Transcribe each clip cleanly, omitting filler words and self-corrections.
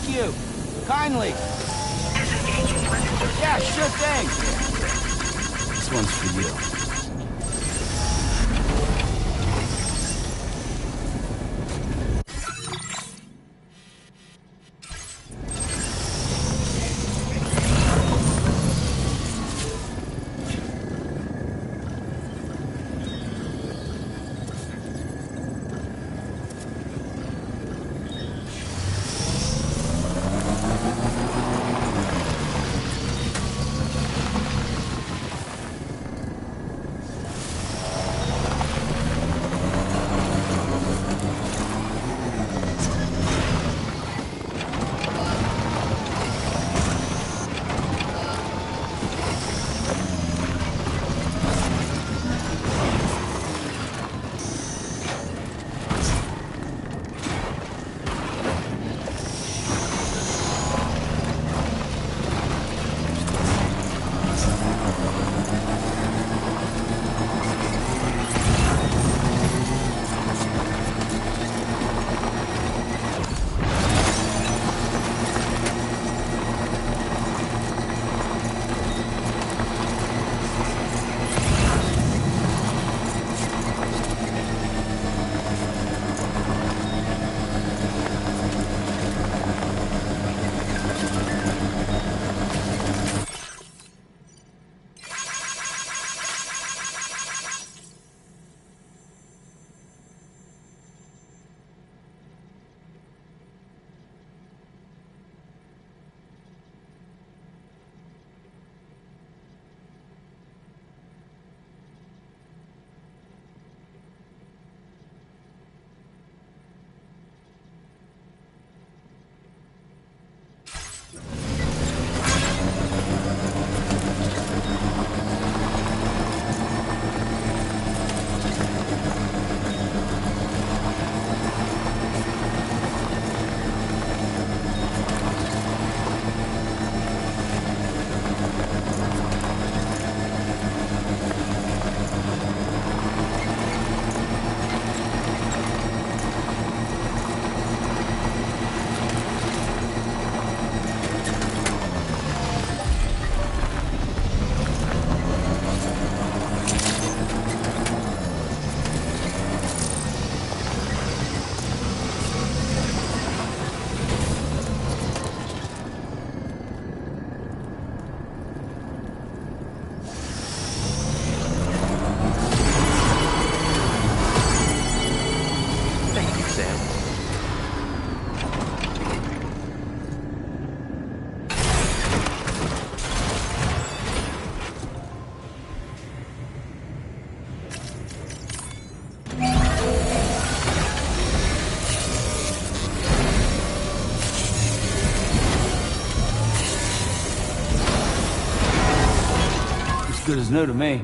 Thank you. Kindly. Yeah, sure thing. This one's for you. Good as new to me.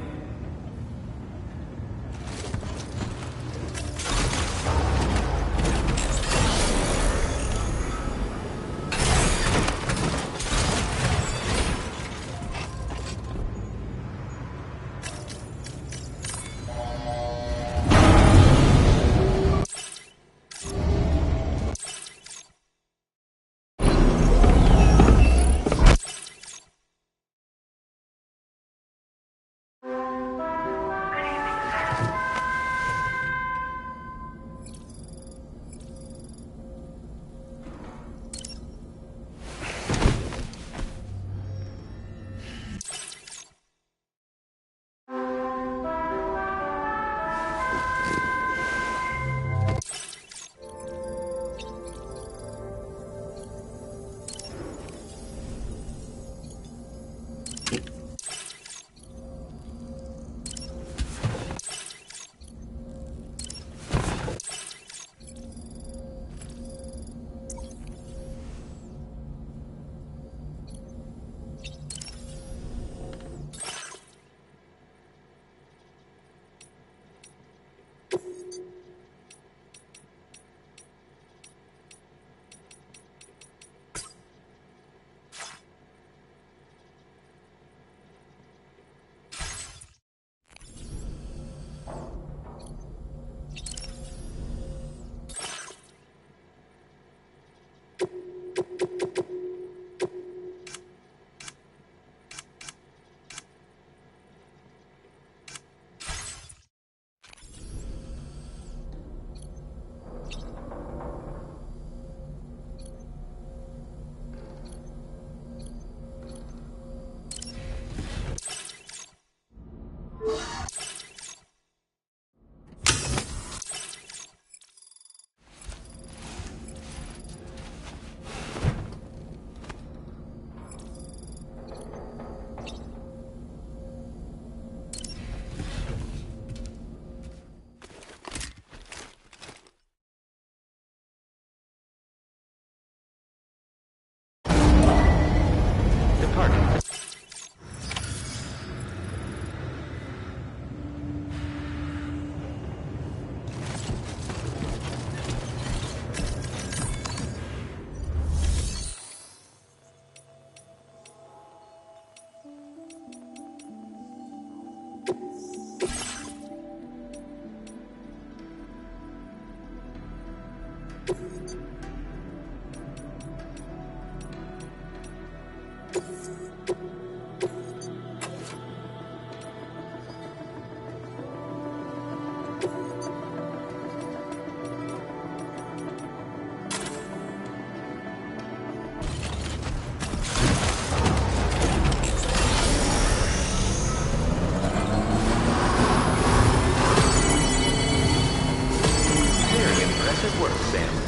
Impressive work, Sam.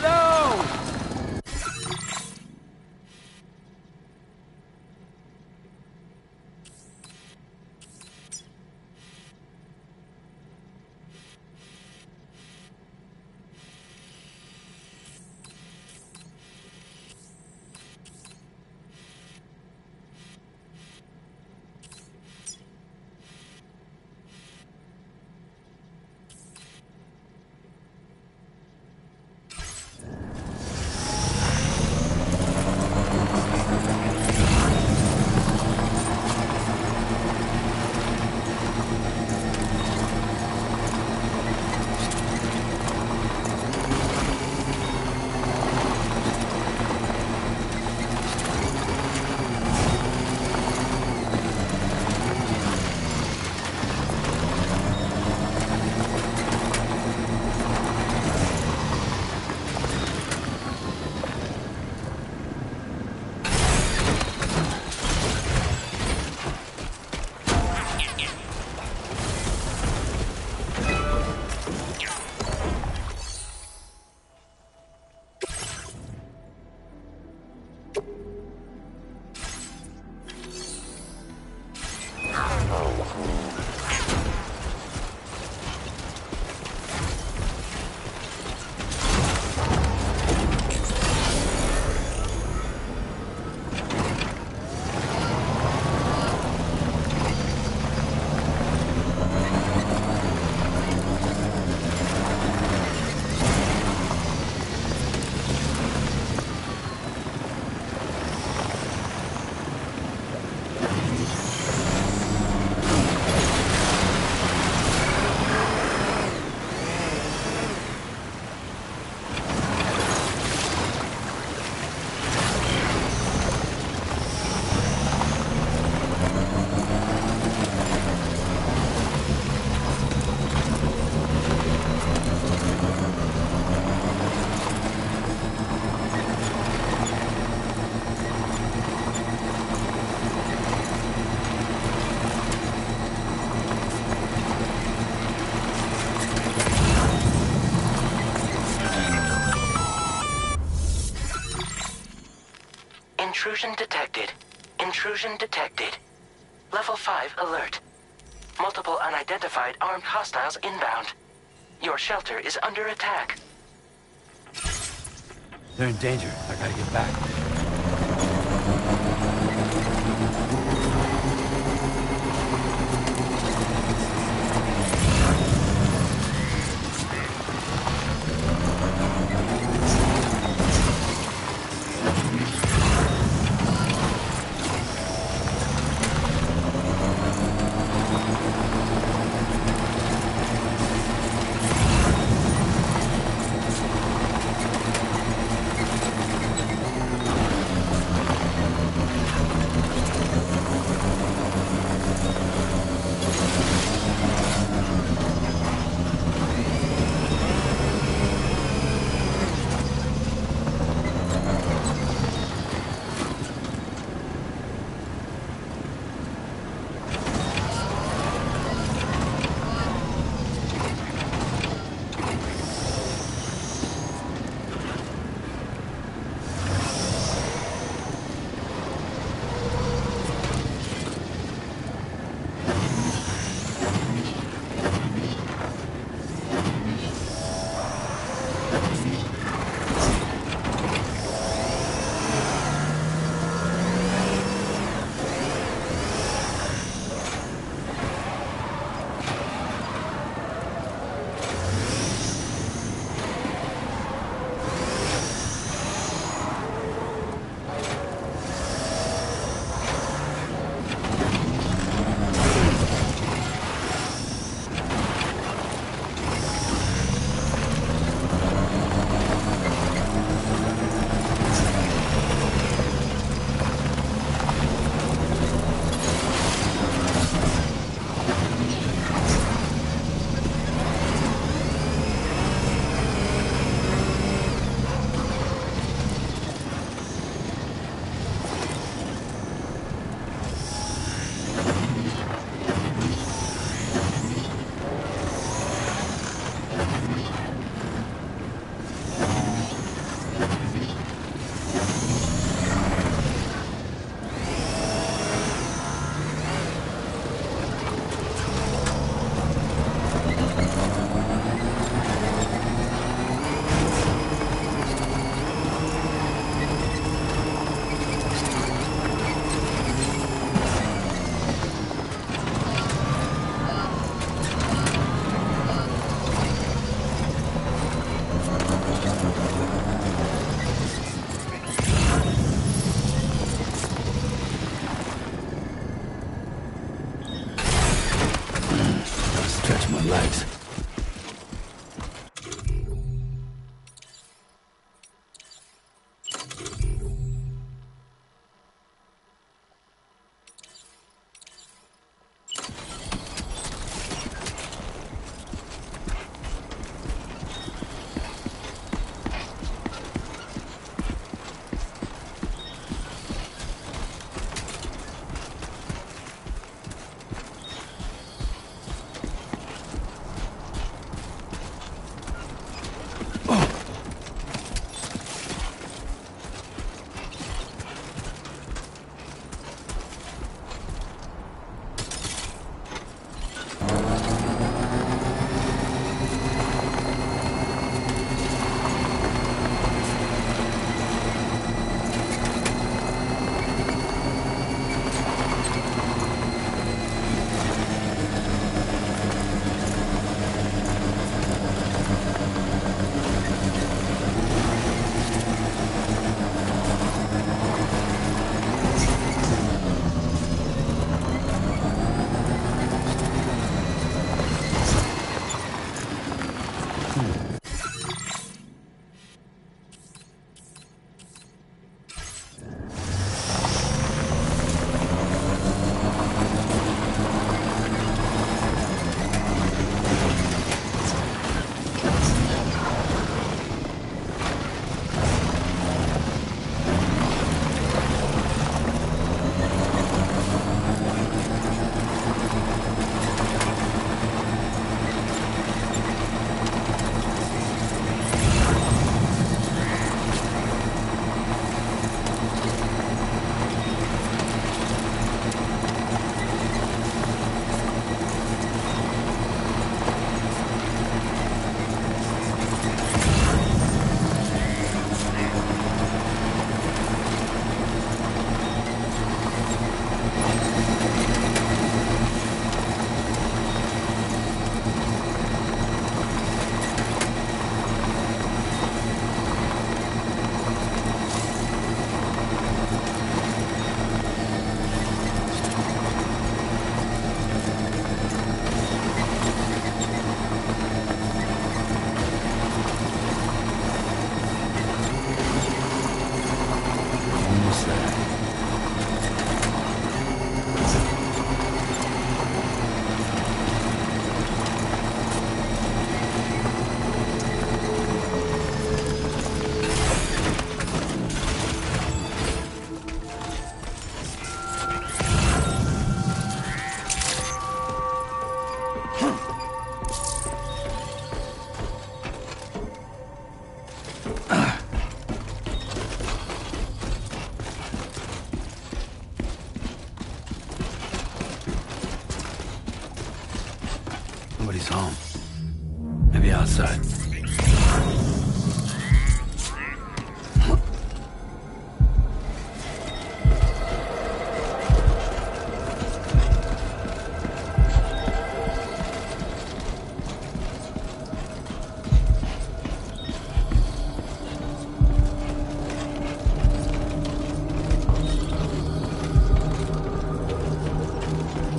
Hello! Intrusion detected. Intrusion detected. Level 5 alert. Multiple unidentified armed hostiles inbound. Your shelter is under attack. They're in danger. I gotta get back. Stretch my legs. Nobody's home. Maybe outside.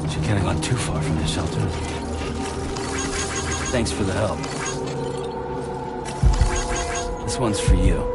She can't have gone too far from the shelter. Thanks for the help. This one's for you.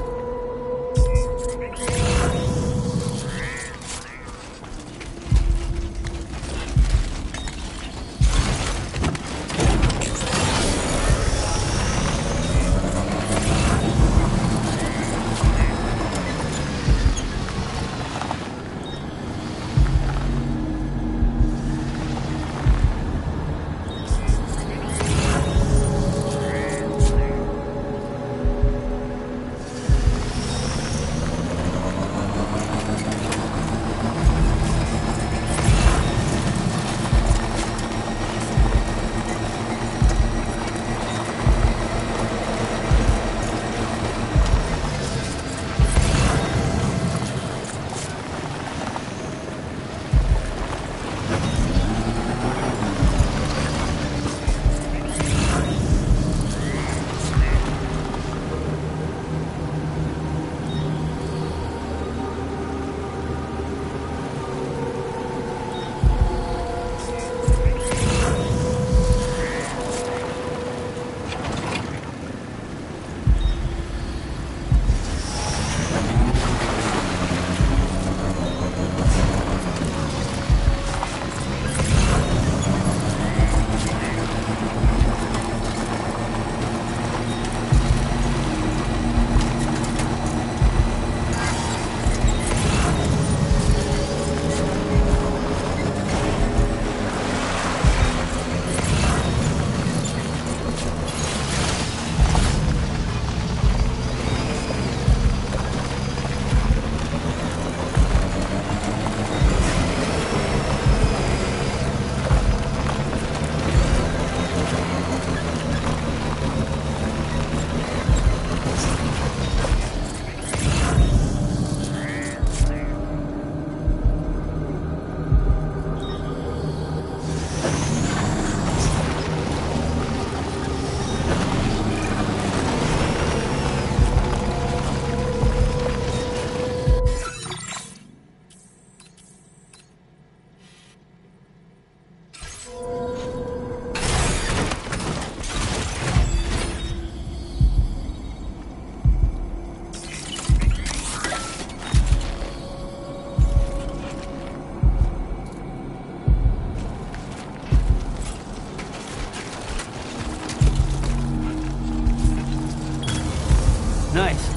Nice.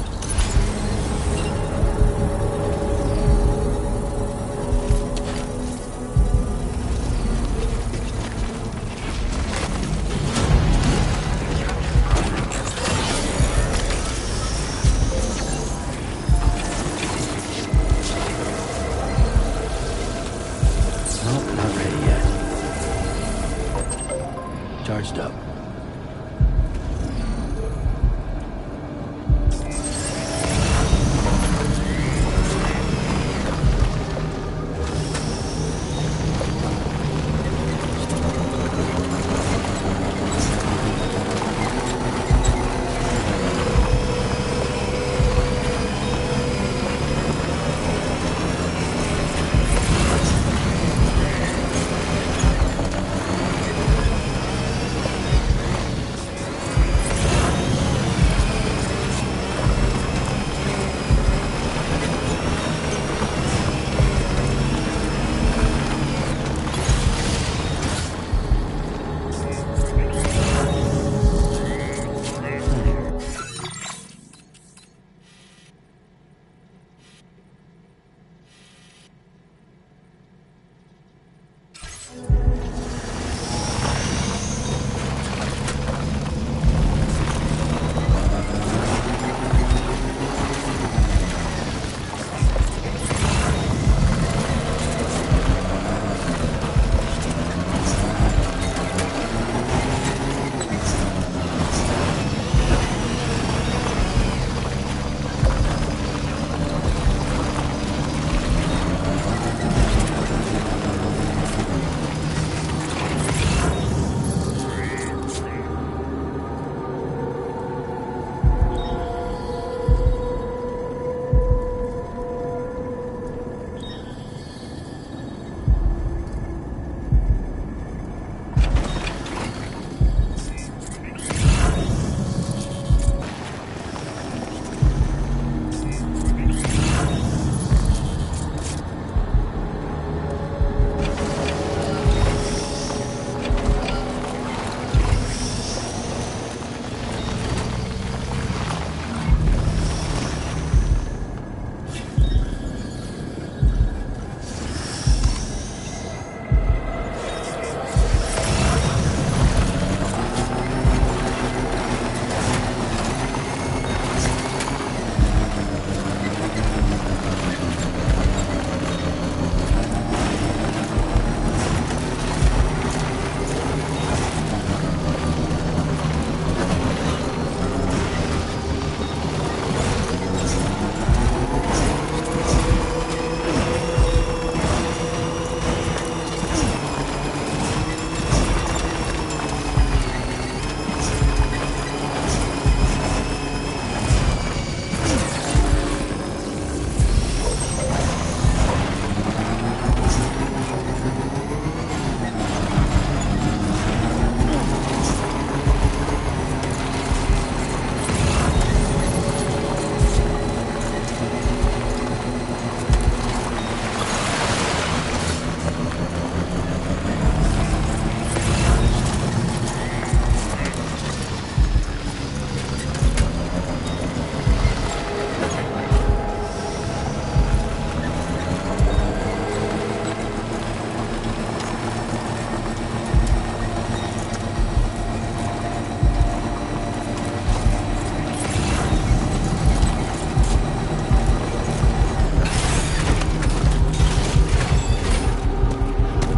Nope, not ready yet. Charged up.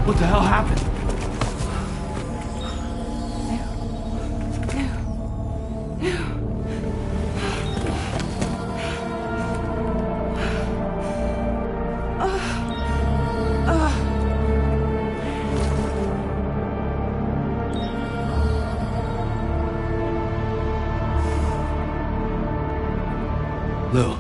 What the hell happened? Lou.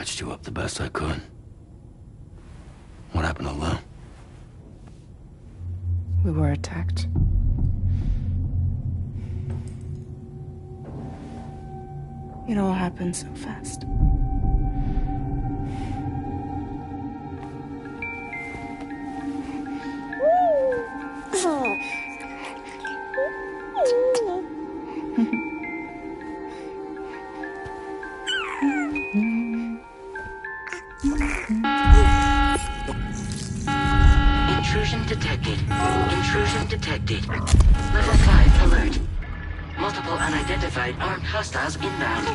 patched you up the best I could. What happened to Lou? We were attacked. It all happened so fast. Intrusion detected. Intrusion detected. Level 5 alert. Multiple unidentified armed hostiles inbound.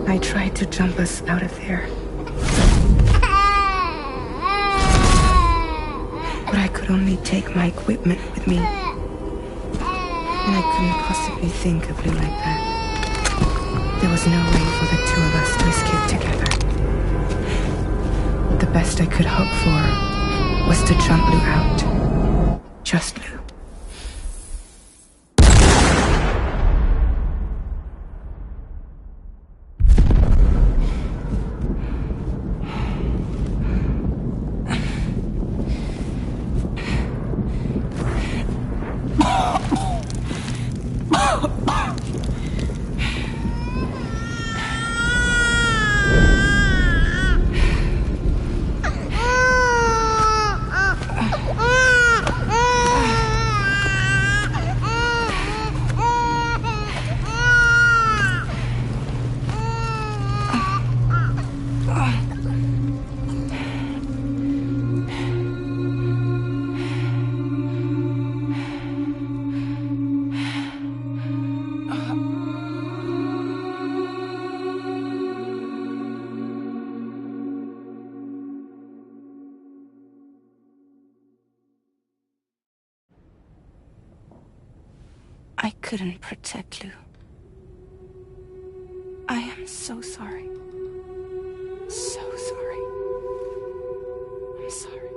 I tried to jump us out of there. But I could only take my equipment with me. And I couldn't possibly think of Lou like that. There was no way for the two of us to escape together. The best I could hope for was to jump Lou out. Just Lou. I couldn't protect Lou. I am so sorry. So sorry. I'm sorry.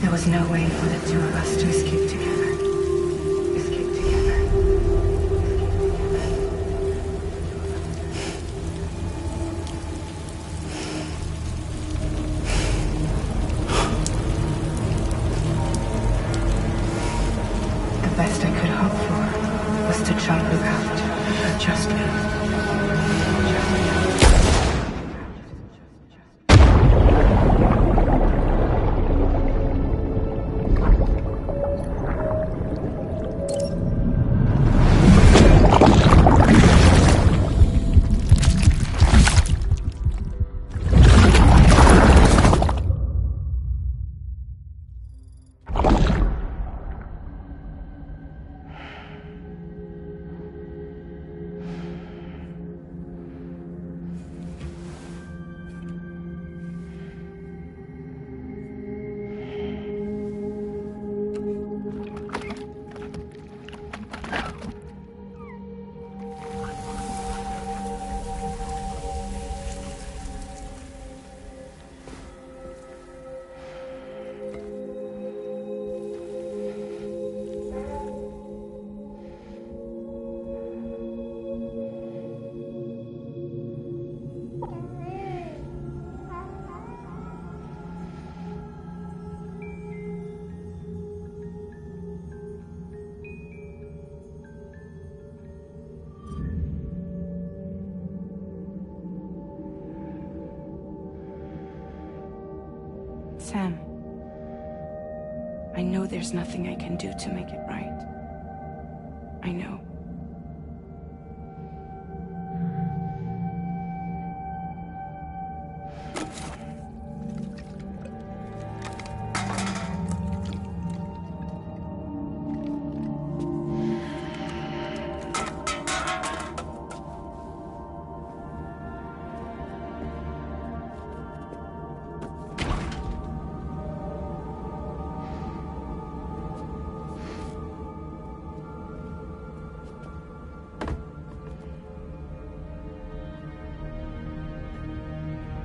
There was no way for the two of us to escape together. Escape together. The best I could hope for was to jump without just Sam, I know there's nothing I can do to make it right. I know.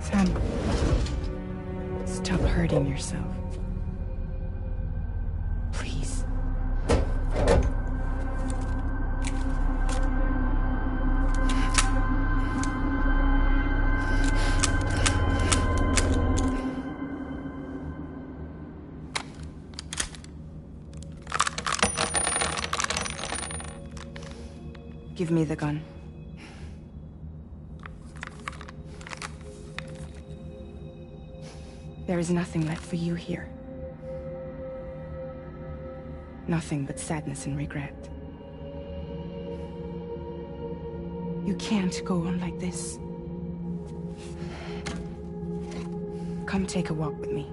Sam, stop hurting yourself. Please. Give me the gun. There is nothing left for you here. Nothing but sadness and regret. You can't go on like this. Come take a walk with me.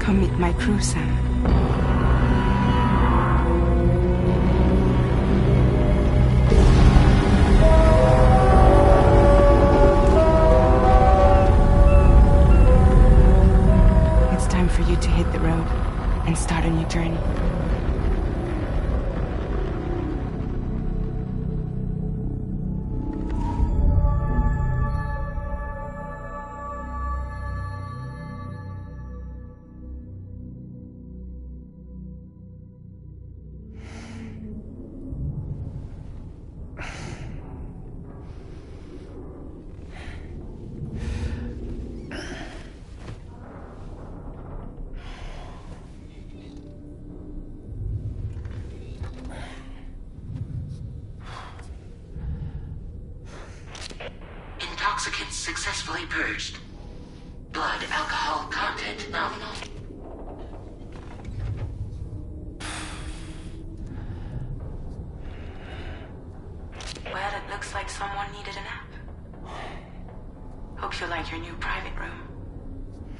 Come meet my crew, Sam. It's time for you to hit the road and start a new journey. Intoxicants successfully purged. Blood alcohol content nominal. Well, it looks like someone needed a nap. Hope you like your new private room.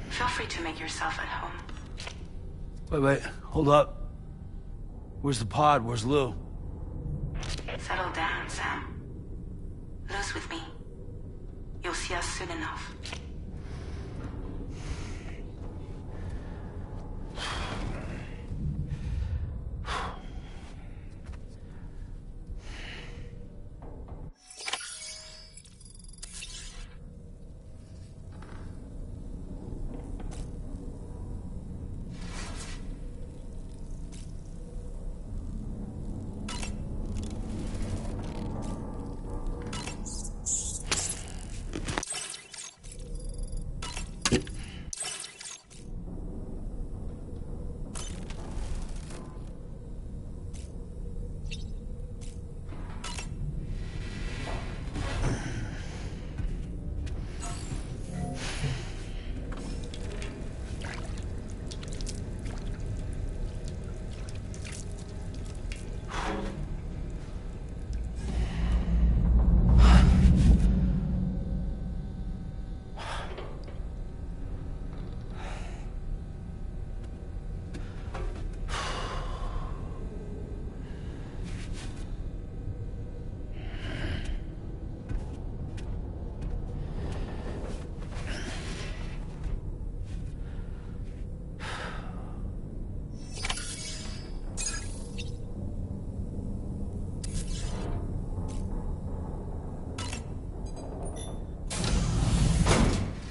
Feel free to make yourself at home. Wait, hold up. Where's the pod? Where's Lou? Settle down, Sam. Lou's with me. You'll see us soon enough.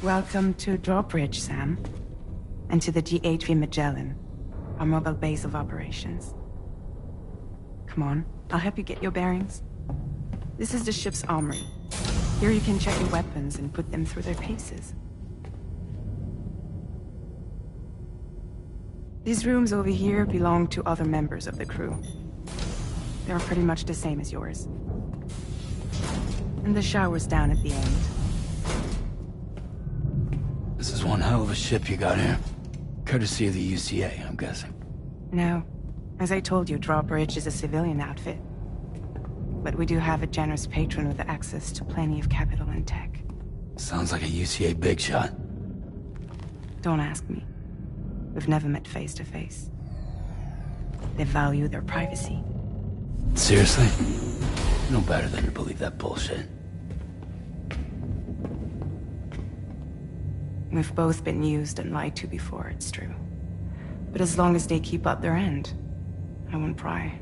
Welcome to Drawbridge, Sam. And to the GHV Magellan, our mobile base of operations. Come on, I'll help you get your bearings. This is the ship's armory. Here you can check your weapons and put them through their paces. These rooms over here belong to other members of the crew. They're pretty much the same as yours. And the shower's down at the end. This is one hell of a ship you got here. Courtesy of the UCA, I'm guessing. No. As I told you, Drawbridge is a civilian outfit. But we do have a generous patron with access to plenty of capital and tech. Sounds like a UCA big shot. Don't ask me. We've never met face to face. They value their privacy. Seriously? No better than to believe that bullshit. We've both been used and lied to before, it's true. But as long as they keep up their end, I won't pry.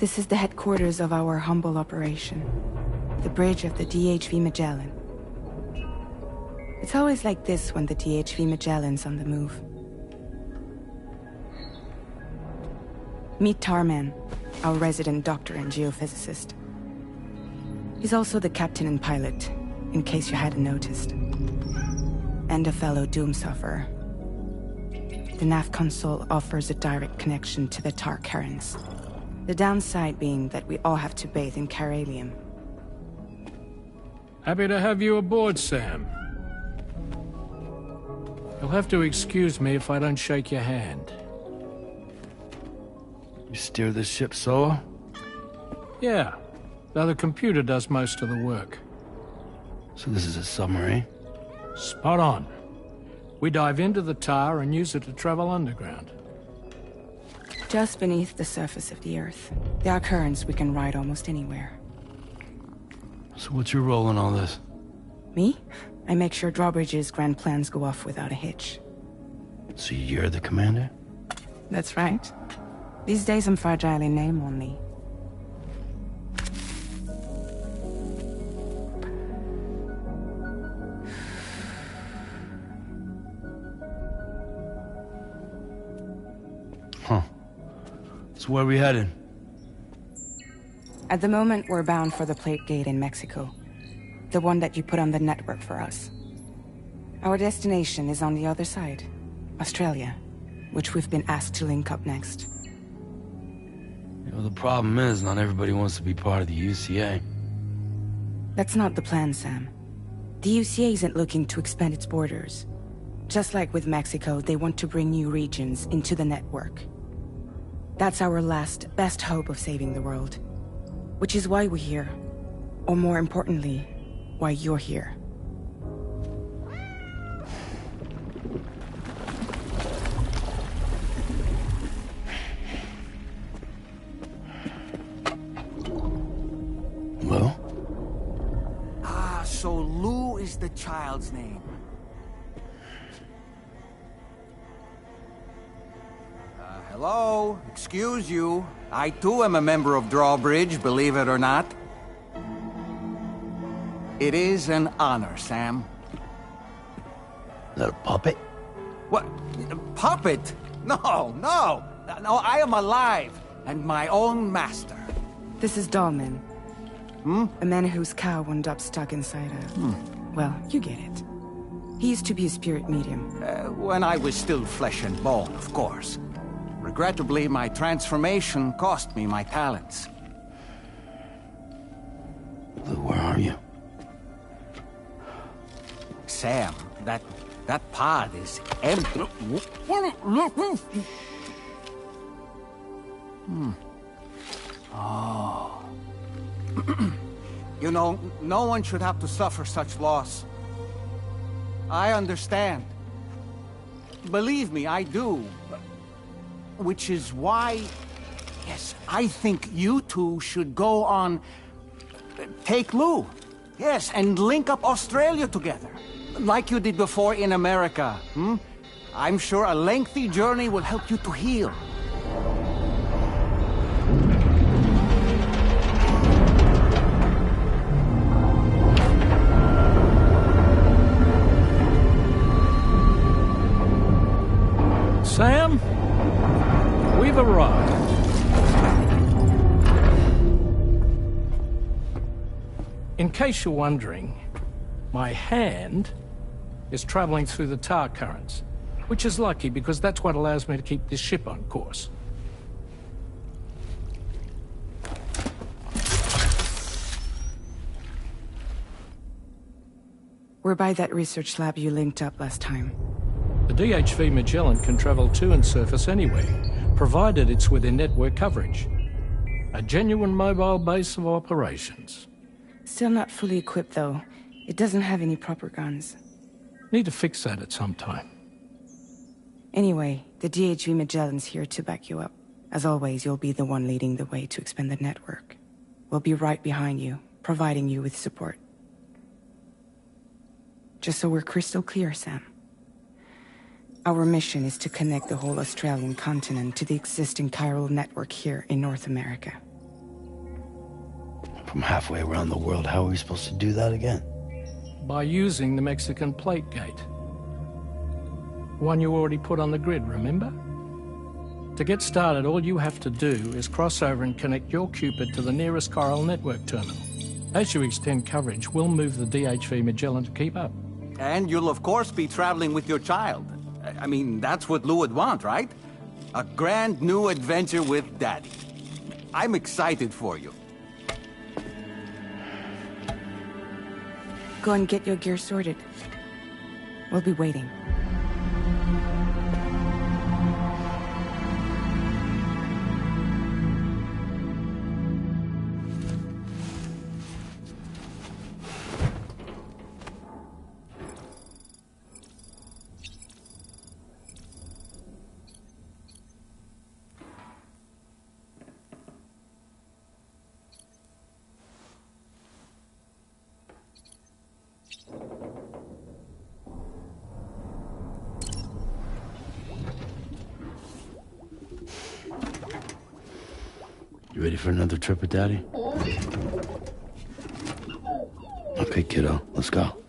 This is the headquarters of our humble operation. The bridge of the DHV Magellan. It's always like this when the DHV Magellan's on the move. Meet Tarman, our resident doctor and geophysicist. He's also the captain and pilot, in case you hadn't noticed. And a fellow doom sufferer. The nav console offers a direct connection to the tar currents. The downside being that we all have to bathe in caralium. Happy to have you aboard, Sam. You'll have to excuse me if I don't shake your hand. You steer this ship solo? Yeah, though the computer does most of the work. So this is a submarine? Spot on. We dive into the tar and use it to travel underground. Just beneath the surface of the Earth, there are currents we can ride almost anywhere. So what's your role in all this? Me? I make sure Drawbridge's grand plans go off without a hitch. So you're the commander? That's right. These days I'm fragile in name only. Huh. So where are we headed? At the moment, we're bound for the plate gate in Mexico. The one that you put on the network for us. Our destination is on the other side, Australia, which we've been asked to link up next. You know, the problem is, not everybody wants to be part of the UCA. That's not the plan, Sam. The UCA isn't looking to expand its borders. Just like with Mexico, they want to bring new regions into the network. That's our last, best hope of saving the world. Which is why we're here. Or more importantly, why you're here. Well? So Lou is the child's name. Hello? Excuse you. I too am a member of Drawbridge, believe it or not. It is an honor, Sam. Is that a puppet? What? A puppet? No, no! No, I am alive, and my own master. This is Dahlman. A man whose cow wound up stuck inside a... Well, you get it. He used to be a spirit medium. When I was still flesh and bone, of course. Regrettably, my transformation cost me my talents. Lou, where are you? Sam, that pod is empty. Oh. You know, no one should have to suffer such loss. I understand. Believe me, I do. Which is why, yes, I think you two should go on... Take Lou. Yes, and link up Australia together. Like you did before in America, I'm sure a lengthy journey will help you to heal. Sam, we've arrived. In case you're wondering, my hand is traveling through the tar currents, which is lucky because that's what allows me to keep this ship on course. We're by that research lab you linked up last time. The DHV Magellan can travel to and surface anywhere, provided it's within network coverage. A genuine mobile base of operations. Still not fully equipped, though. It doesn't have any proper guns. Need to fix that at some time. Anyway, the DHV Magellan's here to back you up. As always, you'll be the one leading the way to expand the network. We'll be right behind you, providing you with support. Just so we're crystal clear, Sam. Our mission is to connect the whole Australian continent to the existing chiral network here in North America. from halfway around the world. How are we supposed to do that again? By using the Mexican plate gate. One you already put on the grid, remember? To get started, all you have to do is cross over and connect your Cupid to the nearest Coral network terminal. As you extend coverage, we'll move the DHV Magellan to keep up. And you'll of course be traveling with your child. I mean, that's what Lou would want, right? A grand new adventure with Daddy. I'm excited for you. Go and get your gear sorted. We'll be waiting. You ready for another trip with Daddy? Okay, kiddo, let's go.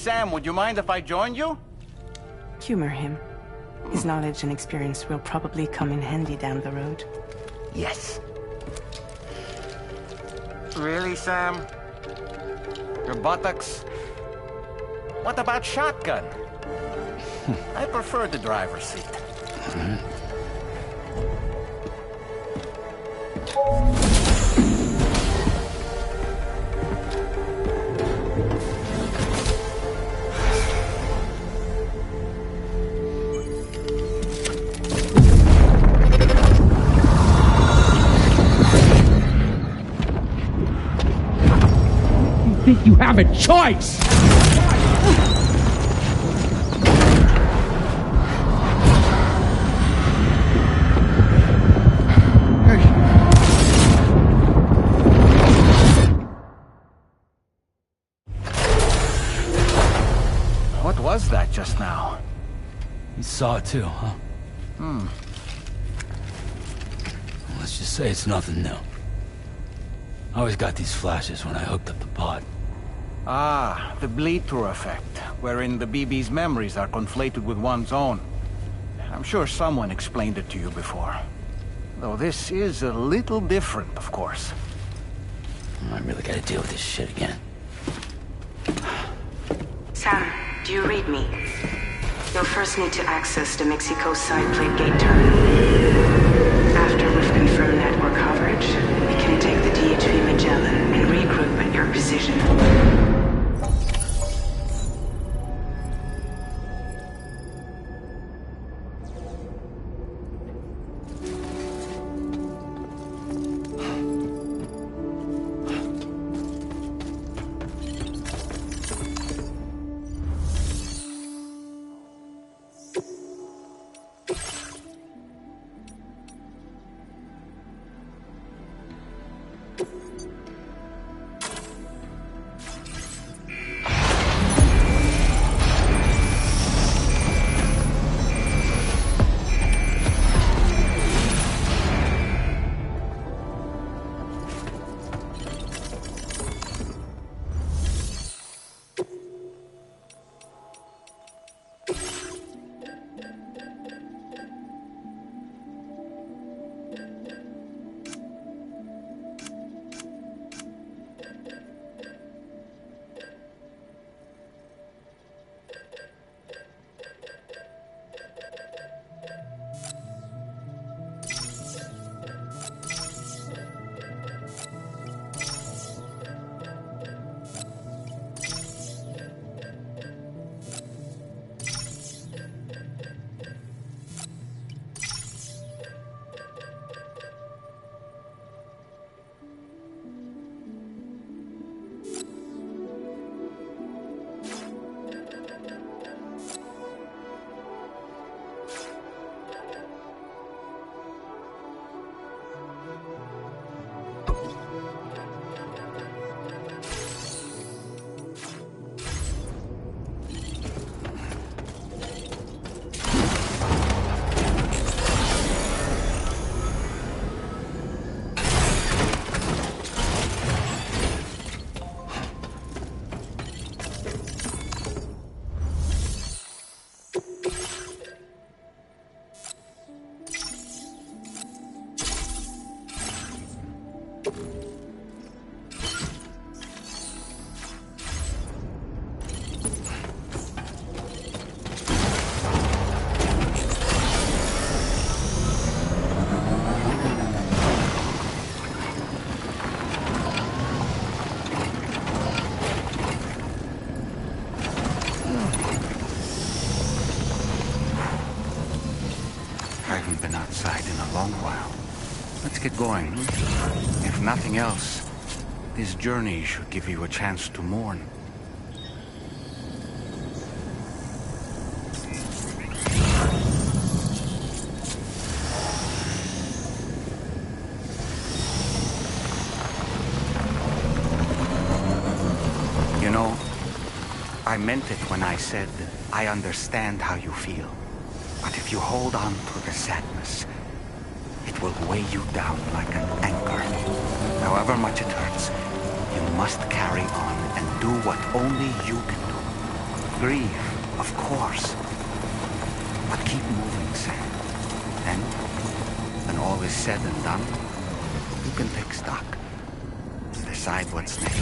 Sam, would you mind if I joined you? Humor him. His knowledge and experience will probably come in handy down the road. Yes. Really, Sam? Your buttocks? What about shotgun? I prefer the driver's seat. Think you have a choice! What was that just now? You saw it too, huh? Let's just say it's nothing new. I always got these flashes when I hooked up the pod. Ah, the bleed-through effect, wherein the BB's memories are conflated with one's own. I'm sure someone explained it to you before. Though this is a little different, of course. I really gotta deal with this shit again. Sam, do you read me? You'll first need to access the Mexico side plate gate terminal. After we've confirmed network coverage, we can take the DHV Magellan and regroup at your position. Let's get going. If nothing else, this journey should give you a chance to mourn. You know, I meant it when I said, I understand how you feel. But if you hold on to the sadness, it will weigh you down like an anchor. However much it hurts, you must carry on and do what only you can do. Grieve, of course. But keep moving, Sam. Then, when all is said and done, you can take stock. Decide what's next.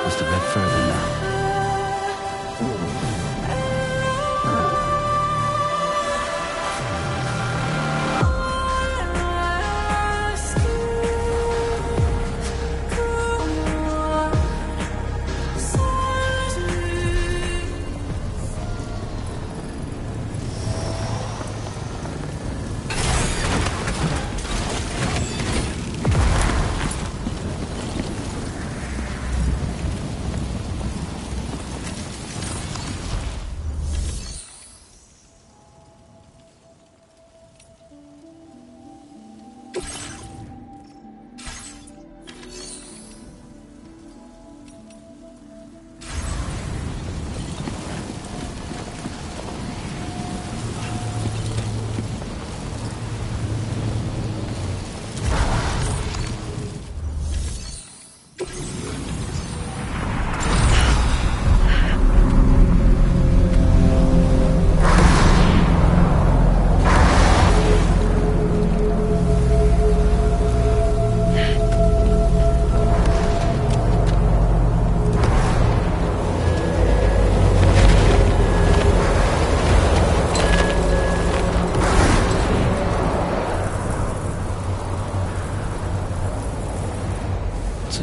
Just a bit further now.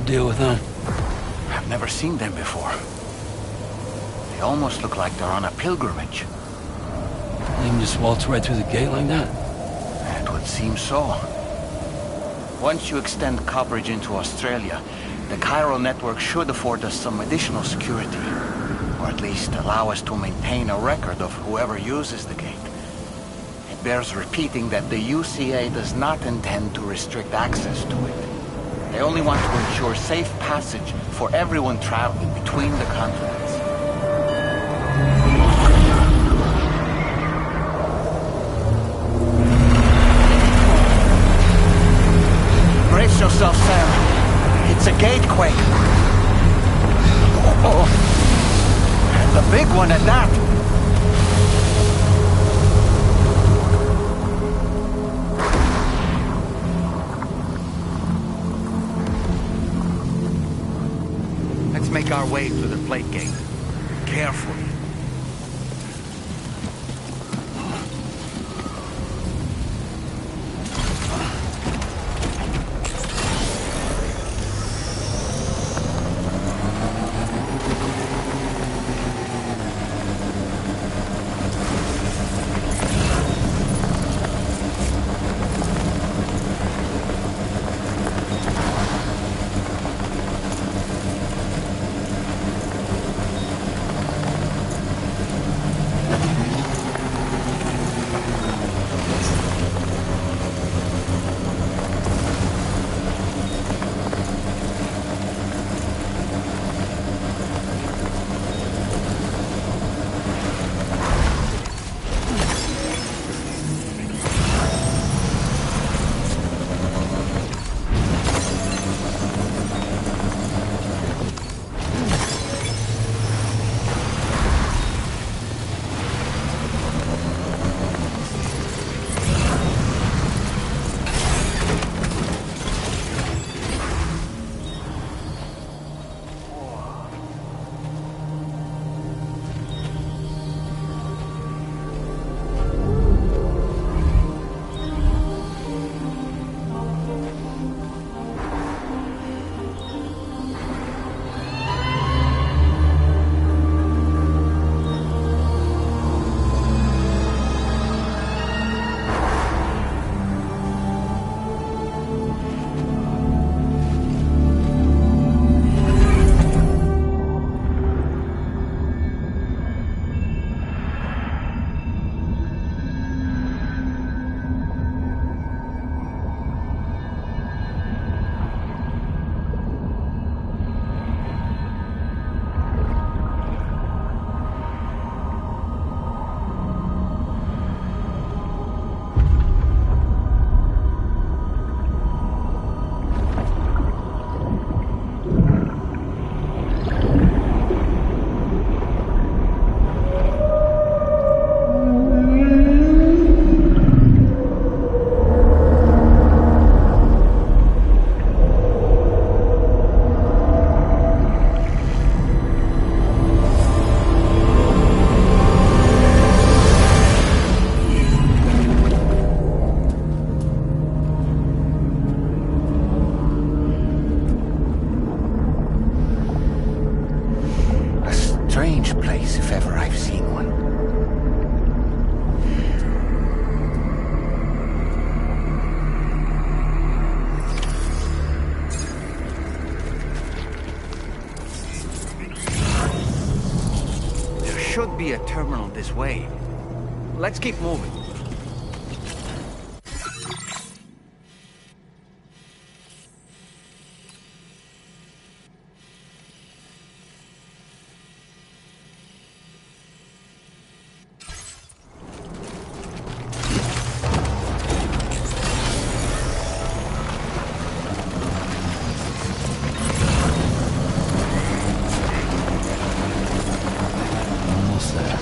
Deal with them. I've never seen them before. They almost look like they're on a pilgrimage. They can just waltz right through the gate like that? It would seem so. Once you extend coverage into Australia, the chiral network should afford us some additional security. Or at least allow us to maintain a record of whoever uses the gate. It bears repeating that the UCA does not intend to restrict access to it. They only want to ensure safe passage for everyone traveling between the continents. Brace yourself, Sam. It's a gatequake. Oh, and a big one at that. Make our way through the plate gate. Carefully. be a terminal this way. Let's keep moving. Almost there.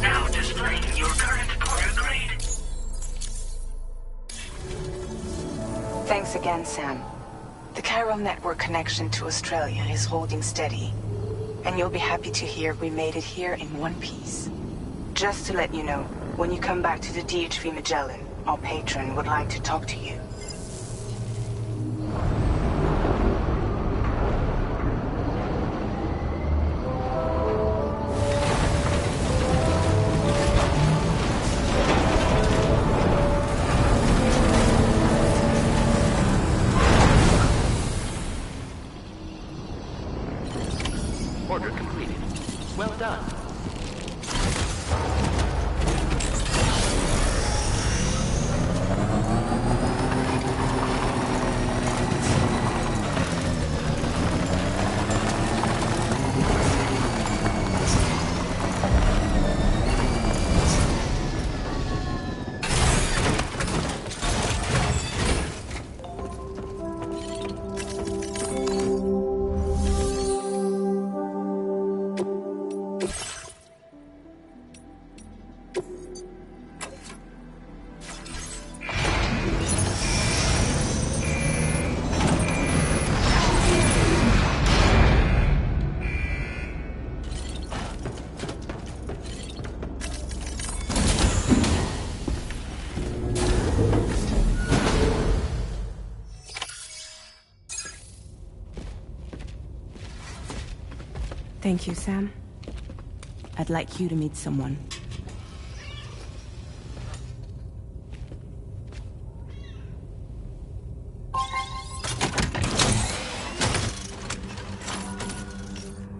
Now displaying your current quarter grade. Thanks again, Sam. The chiral network connection to Australia is holding steady. And you'll be happy to hear we made it here in one piece. Just to let you know, when you come back to the DHV Magellan, our patron would like to talk to you. Order completed. Well done. Thank you, Sam. I'd like you to meet someone.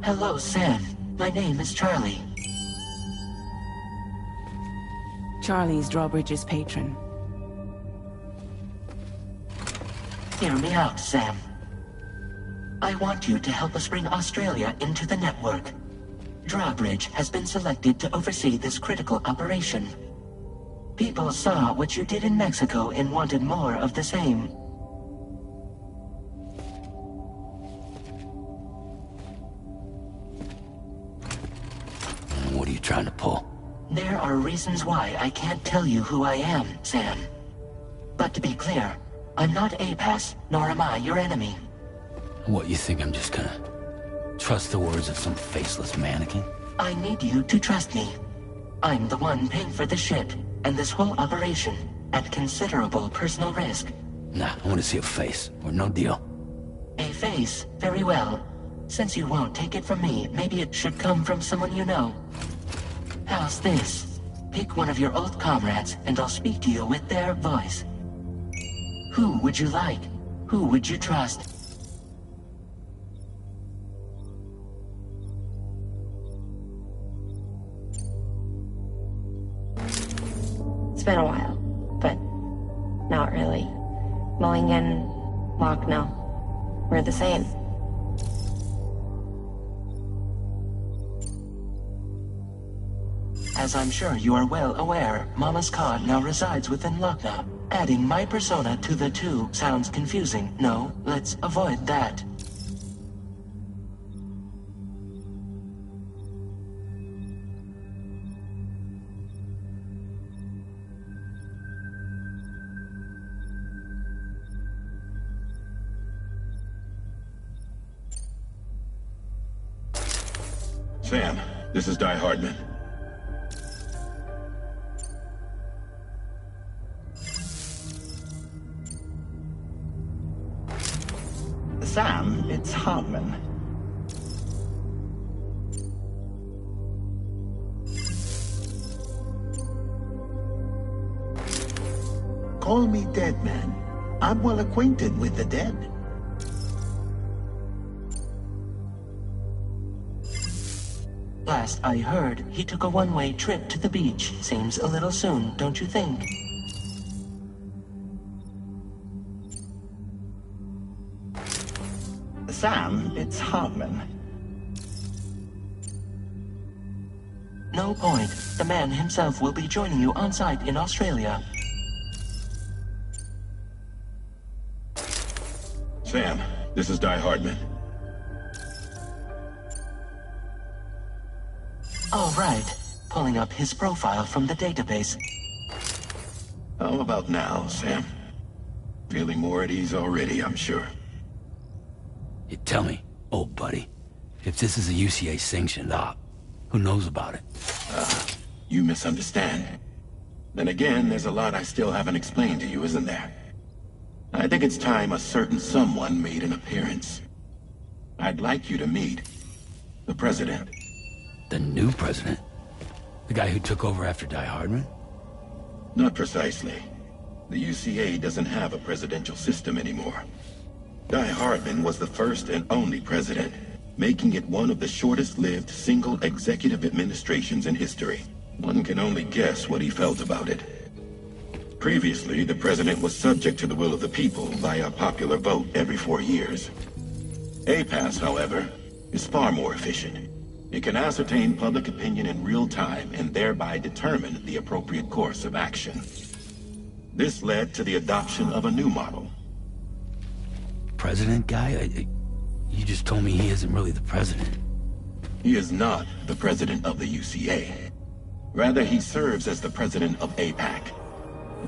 Hello, Sam. My name is Charlie. Charlie's Drawbridge's patron. Hear me out, Sam. I want you to help us bring Australia into the network. Drawbridge has been selected to oversee this critical operation. People saw what you did in Mexico and wanted more of the same. What are you trying to pull? There are reasons why I can't tell you who I am, Sam. But to be clear, I'm not APAS, nor am I your enemy. What, you think I'm just gonna trust the words of some faceless mannequin? I need you to trust me. I'm the one paying for the ship, and this whole operation, at considerable personal risk. Nah, I want to see a face, or no deal. A face? Very well. Since you won't take it from me, maybe it should come from someone you know. How's this? Pick one of your old comrades, and I'll speak to you with their voice. Who would you like? Who would you trust? been a while, but not really. Mulligan, Lochno, we're the same. As I'm sure you are well aware, Mama's Cod now resides within Lochna. Adding my persona to the two sounds confusing. No, let's avoid that. Sam, this is Di Hardman. Sam, it's Hardman. Call me Dead Man. I'm well acquainted with the dead. Last I heard, he took a one-way trip to the beach. Seems a little soon, don't you think? Sam, it's Hardman. No point. The man himself will be joining you on site in Australia. Sam, this is Di Hardman. All right. Pulling up his profile from the database. How about now, Sam? Feeling more at ease already, I'm sure. You tell me, old buddy, if this is a UCA-sanctioned op, who knows about it? You misunderstand. Then again, there's a lot I still haven't explained to you, isn't there? I think it's time a certain someone made an appearance. I'd like you to meet the President. The new president? The guy who took over after Di Hardman? Not precisely. The UCA doesn't have a presidential system anymore. Di Hardman was the first and only president, making it one of the shortest-lived single executive administrations in history. One can only guess what he felt about it. Previously, the president was subject to the will of the people via popular vote every 4 years. APAS, however, is far more efficient. It can ascertain public opinion in real time and thereby determine the appropriate course of action. This led to the adoption of a new model. President guy? You just told me he isn't really the president. He is not the president of the UCA. Rather, he serves as the president of APAC.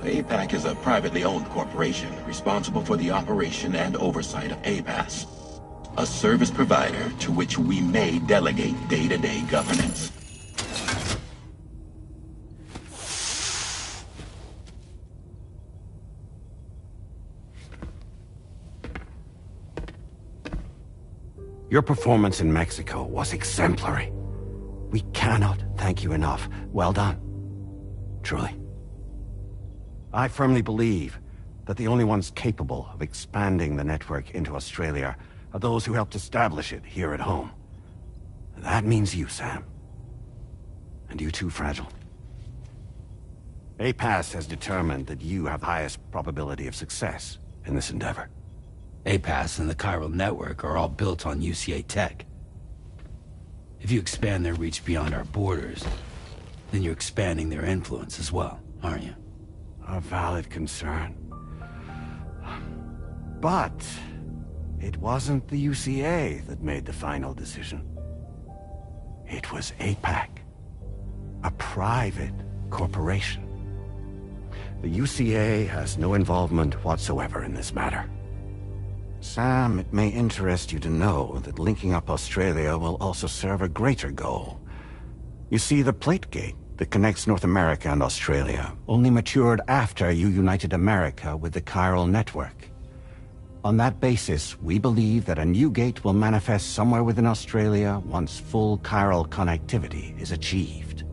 APAC is a privately owned corporation responsible for the operation and oversight of APAS, a service provider to which we may delegate day-to-day governance. Your performance in Mexico was exemplary. We cannot thank you enough. Well done. Truly. I firmly believe that the only ones capable of expanding the network into Australia are those who helped establish it here at home. That means you, Sam. And you too, Fragile. APAS has determined that you have the highest probability of success in this endeavor. APAS and the chiral network are all built on UCA tech. If you expand their reach beyond our borders, then you're expanding their influence as well, aren't you? A valid concern. But it wasn't the UCA that made the final decision. It was APAC, a private corporation. The UCA has no involvement whatsoever in this matter. Sam, it may interest you to know that linking up Australia will also serve a greater goal. You see, the plate gate that connects North America and Australia only matured after you united America with the chiral network. On that basis, we believe that a new gate will manifest somewhere within Australia once full chiral connectivity is achieved.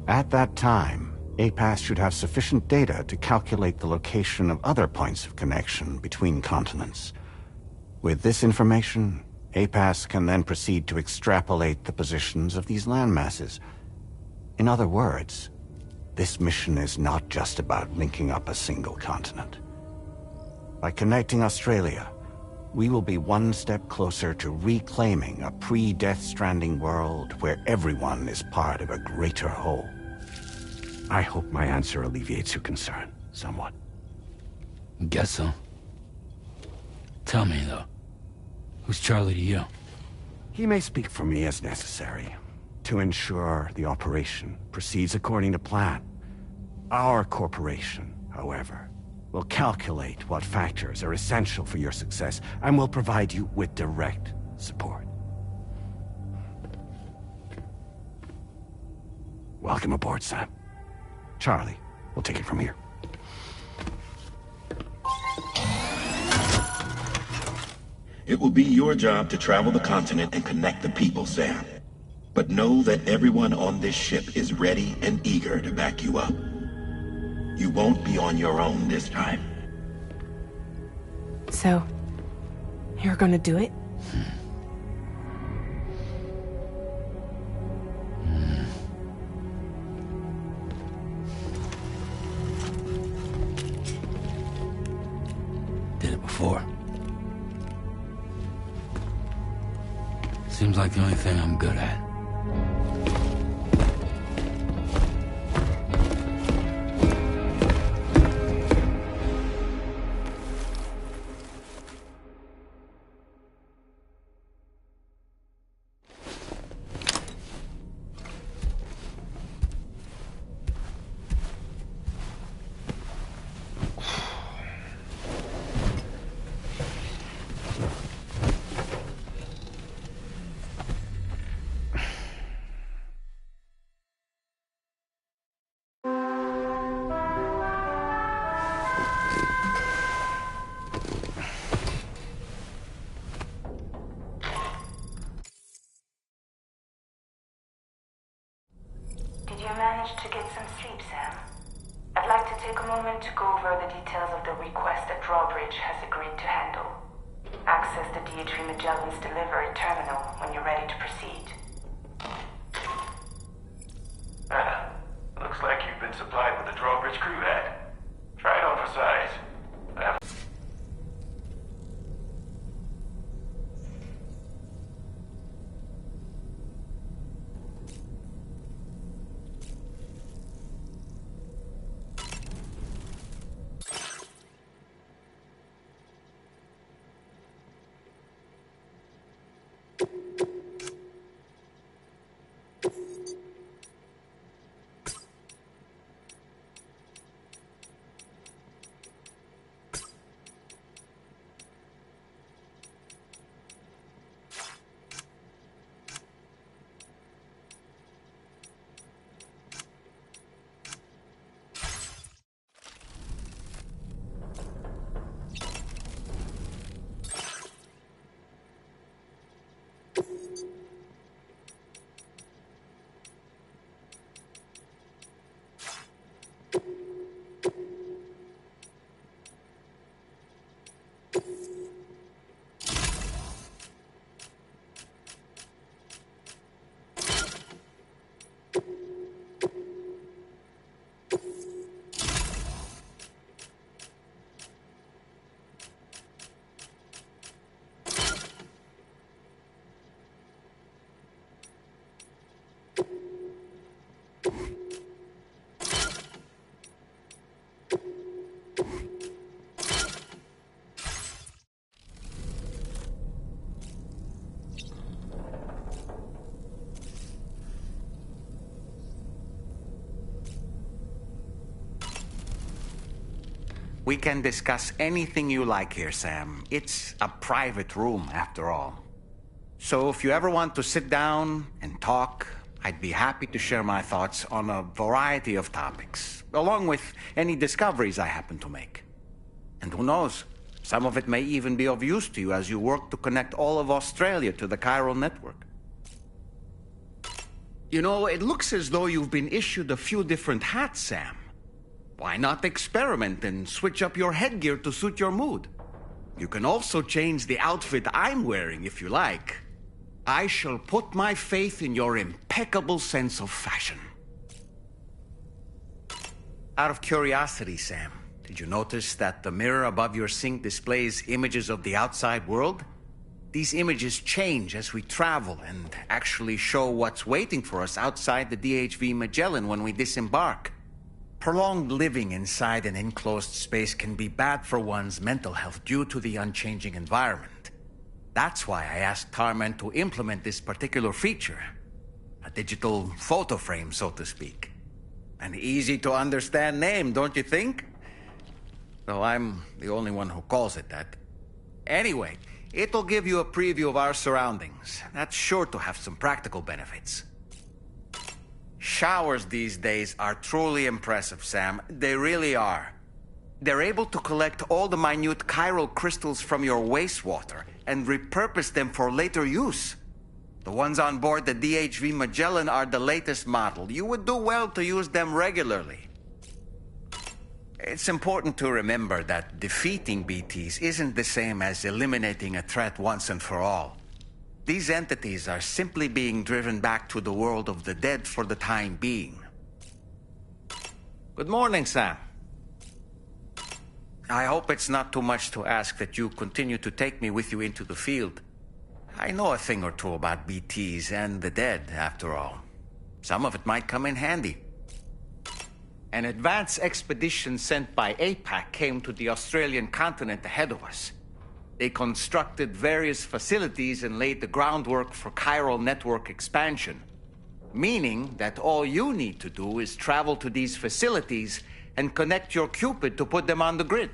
At that time, APAS should have sufficient data to calculate the location of other points of connection between continents. With this information, APAS can then proceed to extrapolate the positions of these landmasses. In other words, this mission is not just about linking up a single continent. By connecting Australia, we will be one step closer to reclaiming a pre-Death Stranding world where everyone is part of a greater whole. I hope my answer alleviates your concern somewhat. Guess so. Tell me, though, who's Charlie to you? He may speak for me as necessary, to ensure the operation proceeds according to plan. Our corporation, however, will calculate what factors are essential for your success and will provide you with direct support. Welcome aboard, Sam. Charlie, we'll take it from here. It will be your job to travel the continent and connect the people, Sam. But know that everyone on this ship is ready and eager to back you up. You won't be on your own this time. So, you're gonna do it? Did it before. Seems like the only thing I'm good at. Did you manage to get some sleep, Sam? I'd like to take a moment to go over the details of the request that Drawbridge has agreed to handle. Access the DH3 Magellan's delivery terminal when you're ready to proceed. Looks like you've been supplied with the Drawbridge crew hat. Try it on for size. We can discuss anything you like here, Sam. It's a private room, after all. So if you ever want to sit down and talk, I'd be happy to share my thoughts on a variety of topics, along with any discoveries I happen to make. And who knows, some of it may even be of use to you as you work to connect all of Australia to the chiral network. You know, it looks as though you've been issued a few different hats, Sam. Why not experiment and switch up your headgear to suit your mood? You can also change the outfit I'm wearing if you like. I shall put my faith in your impeccable sense of fashion. Out of curiosity, Sam, did you notice that the mirror above your sink displays images of the outside world? These images change as we travel and actually show what's waiting for us outside the DHV Magellan when we disembark. Prolonged living inside an enclosed space can be bad for one's mental health due to the unchanging environment. That's why I asked Tarman to implement this particular feature. A digital photo frame, so to speak. An easy-to-understand name, don't you think? Though I'm the only one who calls it that. Anyway, it'll give you a preview of our surroundings. That's sure to have some practical benefits. Showers these days are truly impressive, Sam. They really are. They're able to collect all the minute chiral crystals from your wastewater and repurpose them for later use. The ones on board the DHV Magellan are the latest model. You would do well to use them regularly. It's important to remember that defeating BTs isn't the same as eliminating a threat once and for all. These entities are simply being driven back to the world of the dead for the time being. Good morning, Sam. I hope it's not too much to ask that you continue to take me with you into the field. I know a thing or two about BTs and the dead, after all. Some of it might come in handy. An advance expedition sent by APAC came to the Australian continent ahead of us. They constructed various facilities and laid the groundwork for chiral network expansion. Meaning that all you need to do is travel to these facilities and connect your Cupid to put them on the grid.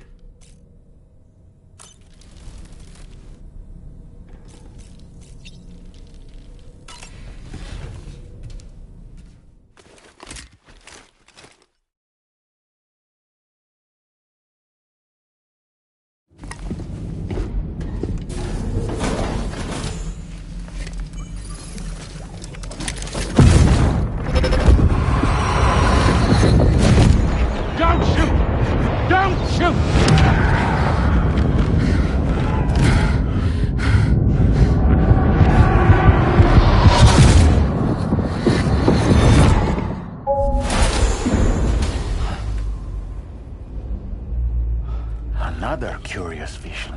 Another curious vision.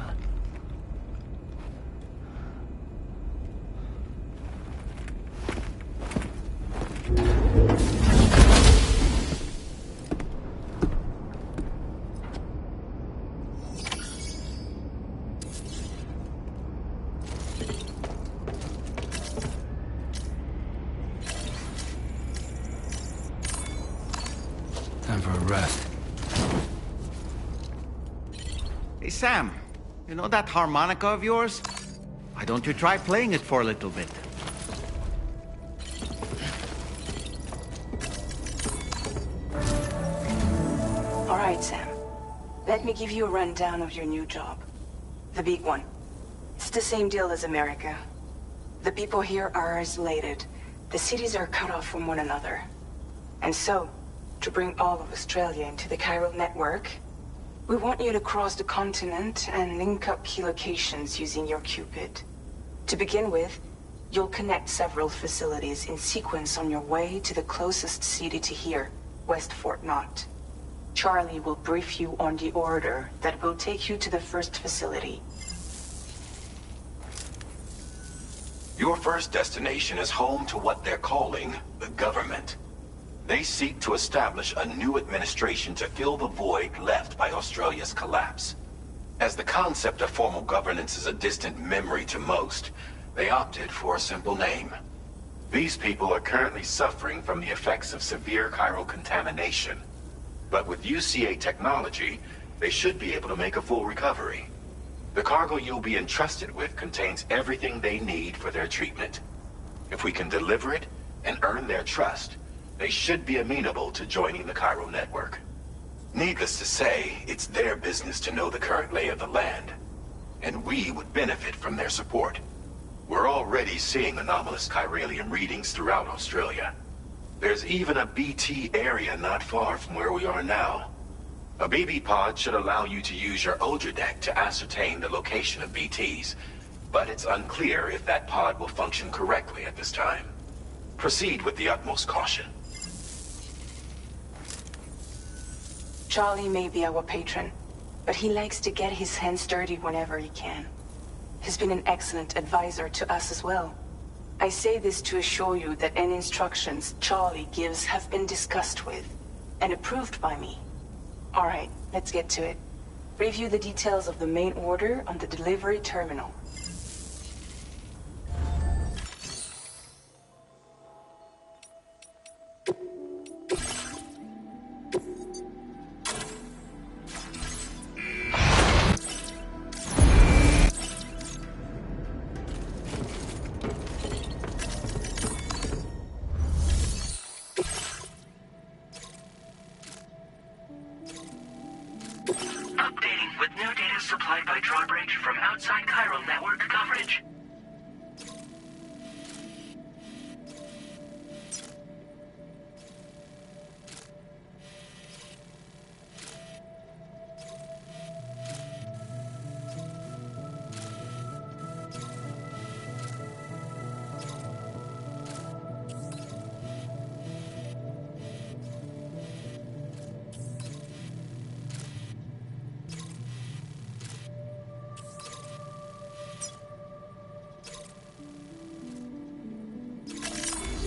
Time for a rest. Hey, Sam, you know that harmonica of yours? Why don't you try playing it for a little bit? All right, Sam. Let me give you a rundown of your new job. The big one. It's the same deal as America. The people here are isolated. The cities are cut off from one another. And so, to bring all of Australia into the chiral network, we want you to cross the continent and link up key locations using your Cupid. To begin with, you'll connect several facilities in sequence on your way to the closest city to here, West Fort Knott. Charlie will brief you on the order that will take you to the first facility. Your first destination is home to what they're calling the government. They seek to establish a new administration to fill the void left by Australia's collapse. As the concept of formal governance is a distant memory to most, they opted for a simple name. These people are currently suffering from the effects of severe chiral contamination. But with UCA technology, they should be able to make a full recovery. The cargo you'll be entrusted with contains everything they need for their treatment. If we can deliver it and earn their trust, they should be amenable to joining the chiral network. Needless to say, it's their business to know the current lay of the land, and we would benefit from their support. We're already seeing anomalous chiralium readings throughout Australia. There's even a BT area not far from where we are now. A BB pod should allow you to use your Ultra deck to ascertain the location of BTs, but it's unclear if that pod will function correctly at this time. Proceed with the utmost caution. Charlie may be our patron, but he likes to get his hands dirty whenever he can. He's been an excellent advisor to us as well. I say this to assure you that any instructions Charlie gives have been discussed with and approved by me. All right, let's get to it. Review the details of the main order on the delivery terminal. Updating with new data supplied by Drawbridge from outside chiral network coverage.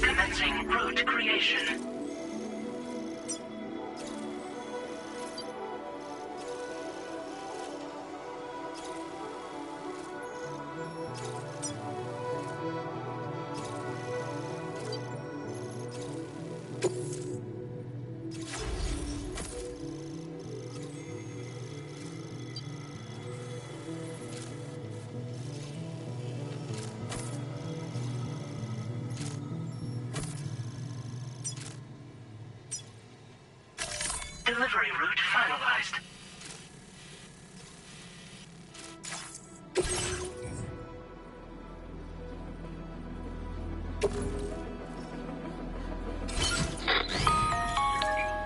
Commencing route creation. Delivery route finalized.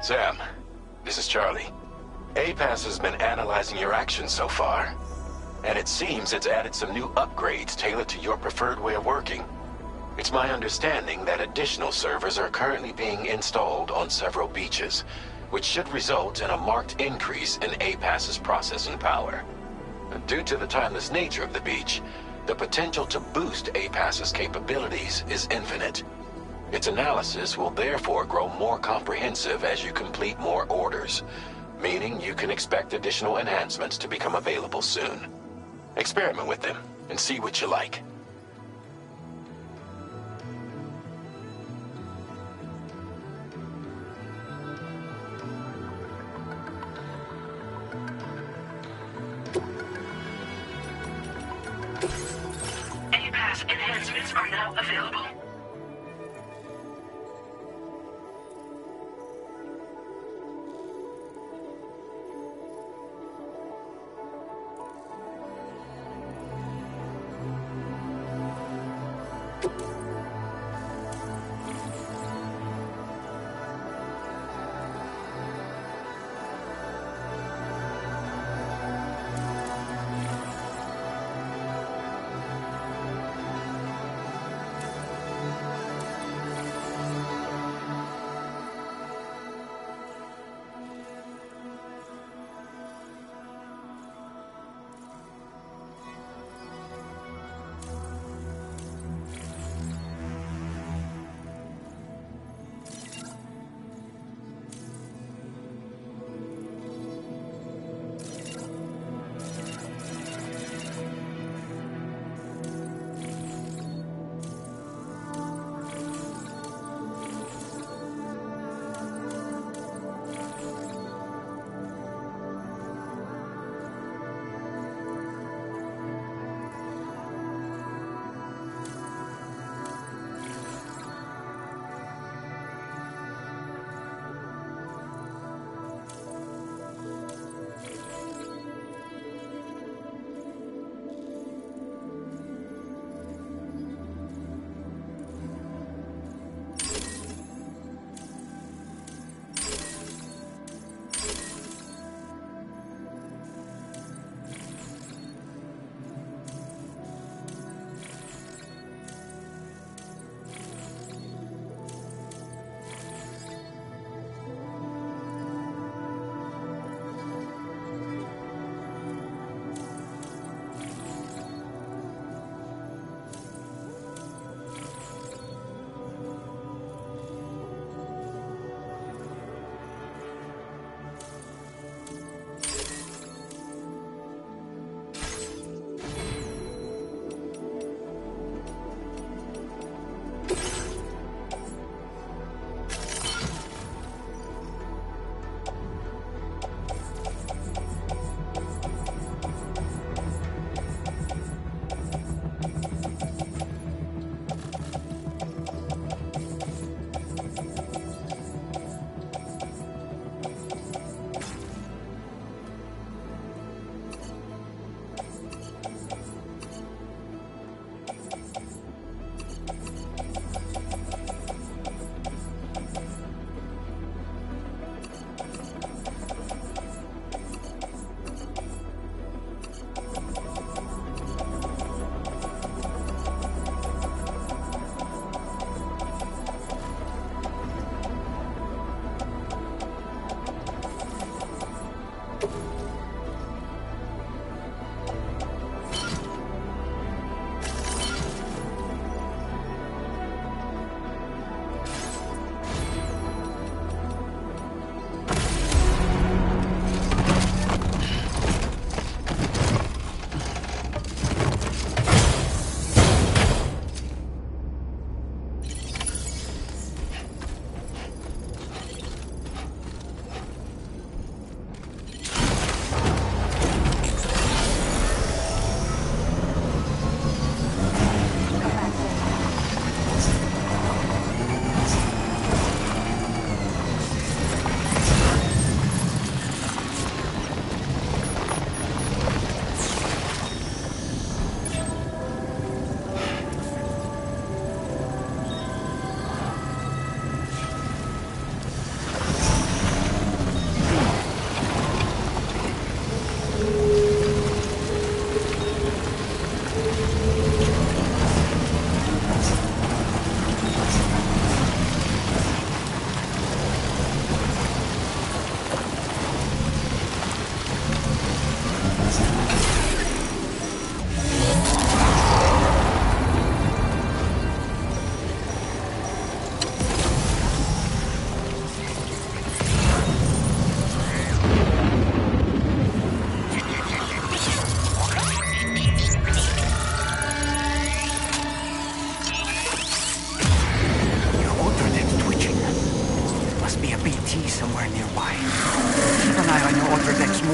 Sam, this is Charlie. APAS has been analyzing your actions so far, and it seems it's added some new upgrades tailored to your preferred way of working. It's my understanding that additional servers are currently being installed on several beaches, which should result in a marked increase in APAS's processing power. Due to the timeless nature of the beach, the potential to boost APAS's capabilities is infinite. Its analysis will therefore grow more comprehensive as you complete more orders, meaning you can expect additional enhancements to become available soon. Experiment with them and see what you like. APAS enhancements are now available.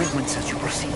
movements as you proceed.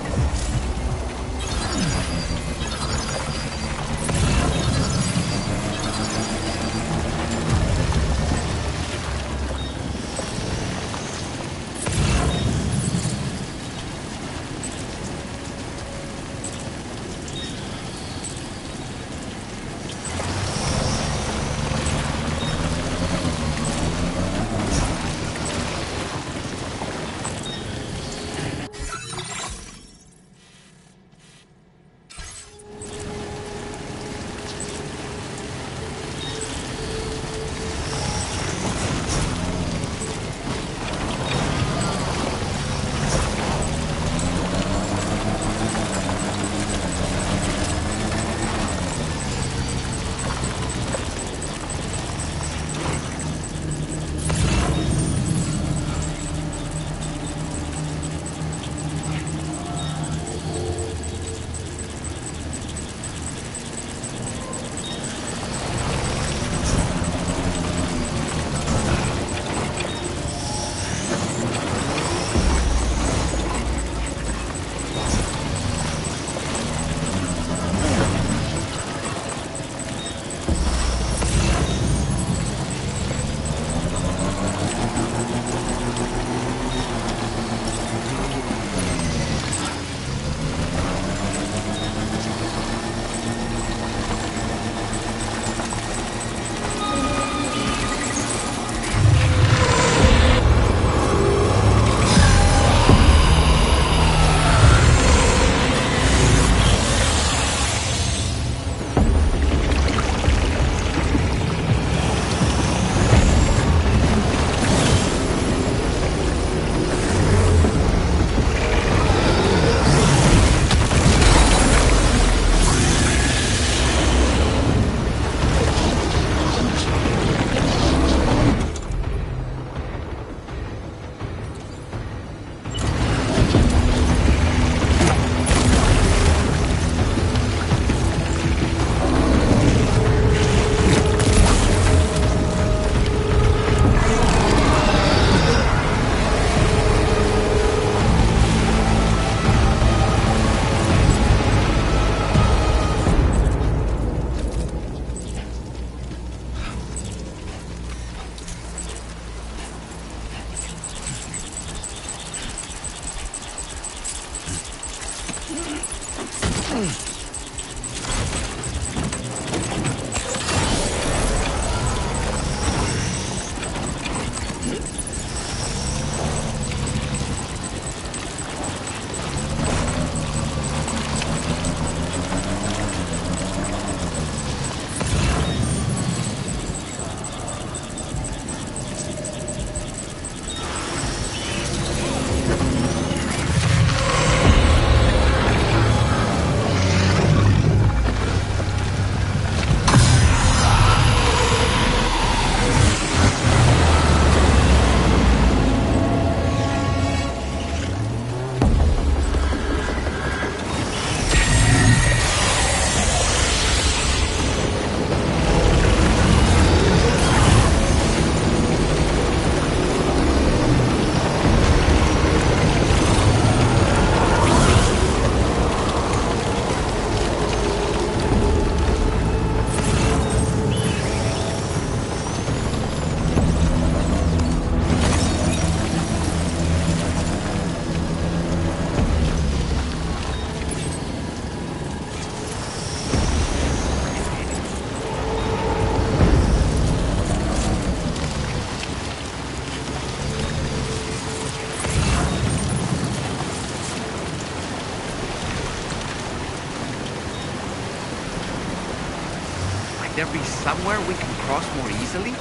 there be somewhere we can cross more easily?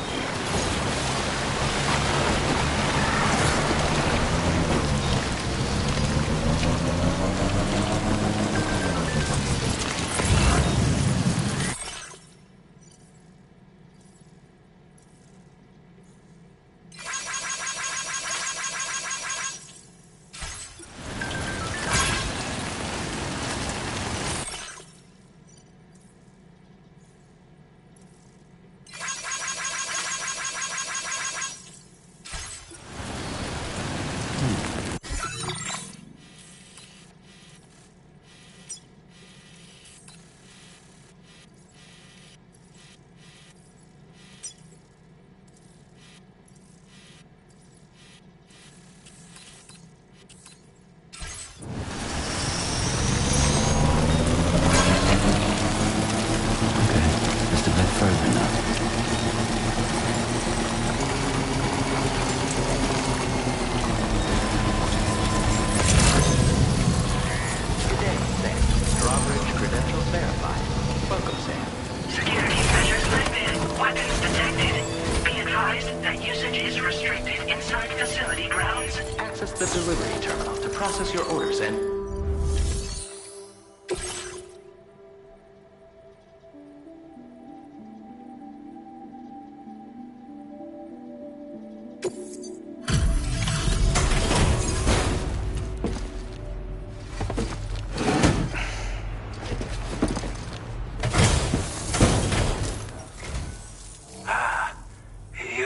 You're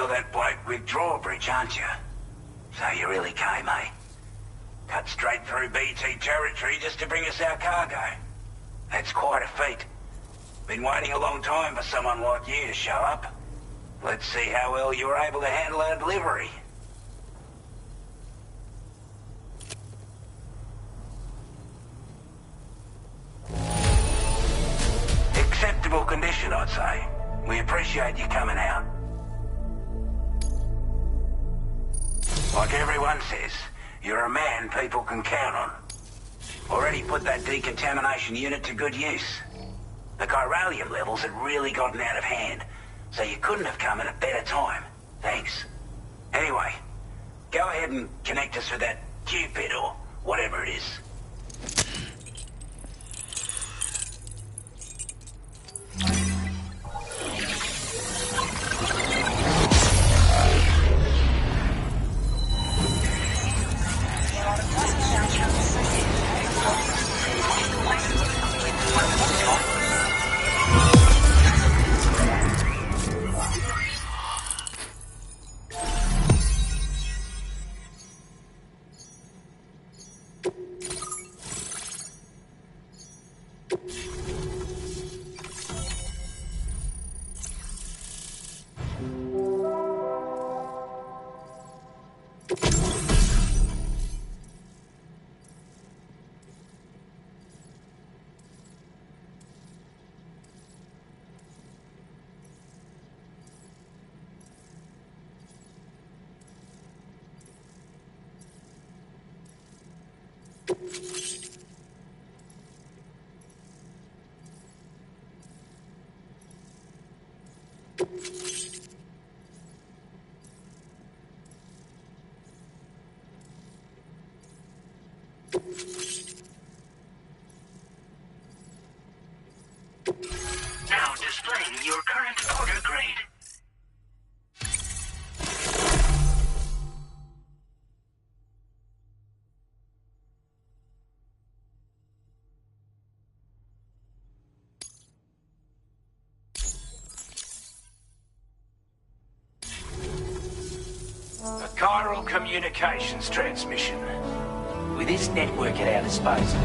that bloke with drawbridge, aren't you? So you really came, eh? Cut straight through BT territory just to bring us our cargo. That's quite a feat. Been waiting a long time for someone like you to show up. Let's see how well you were able to handle our delivery. Acceptable condition, I'd say. We appreciate you coming out. Like everyone says, you're a man people can count on. Already put that decontamination unit to good use. The chiralium levels had really gotten out of hand, so you couldn't have come at a better time. Thanks. Anyway, go ahead and connect us with that Cupid or whatever it is. Now displaying your current order grade. A chiral communications transmission. With this network at our disposal,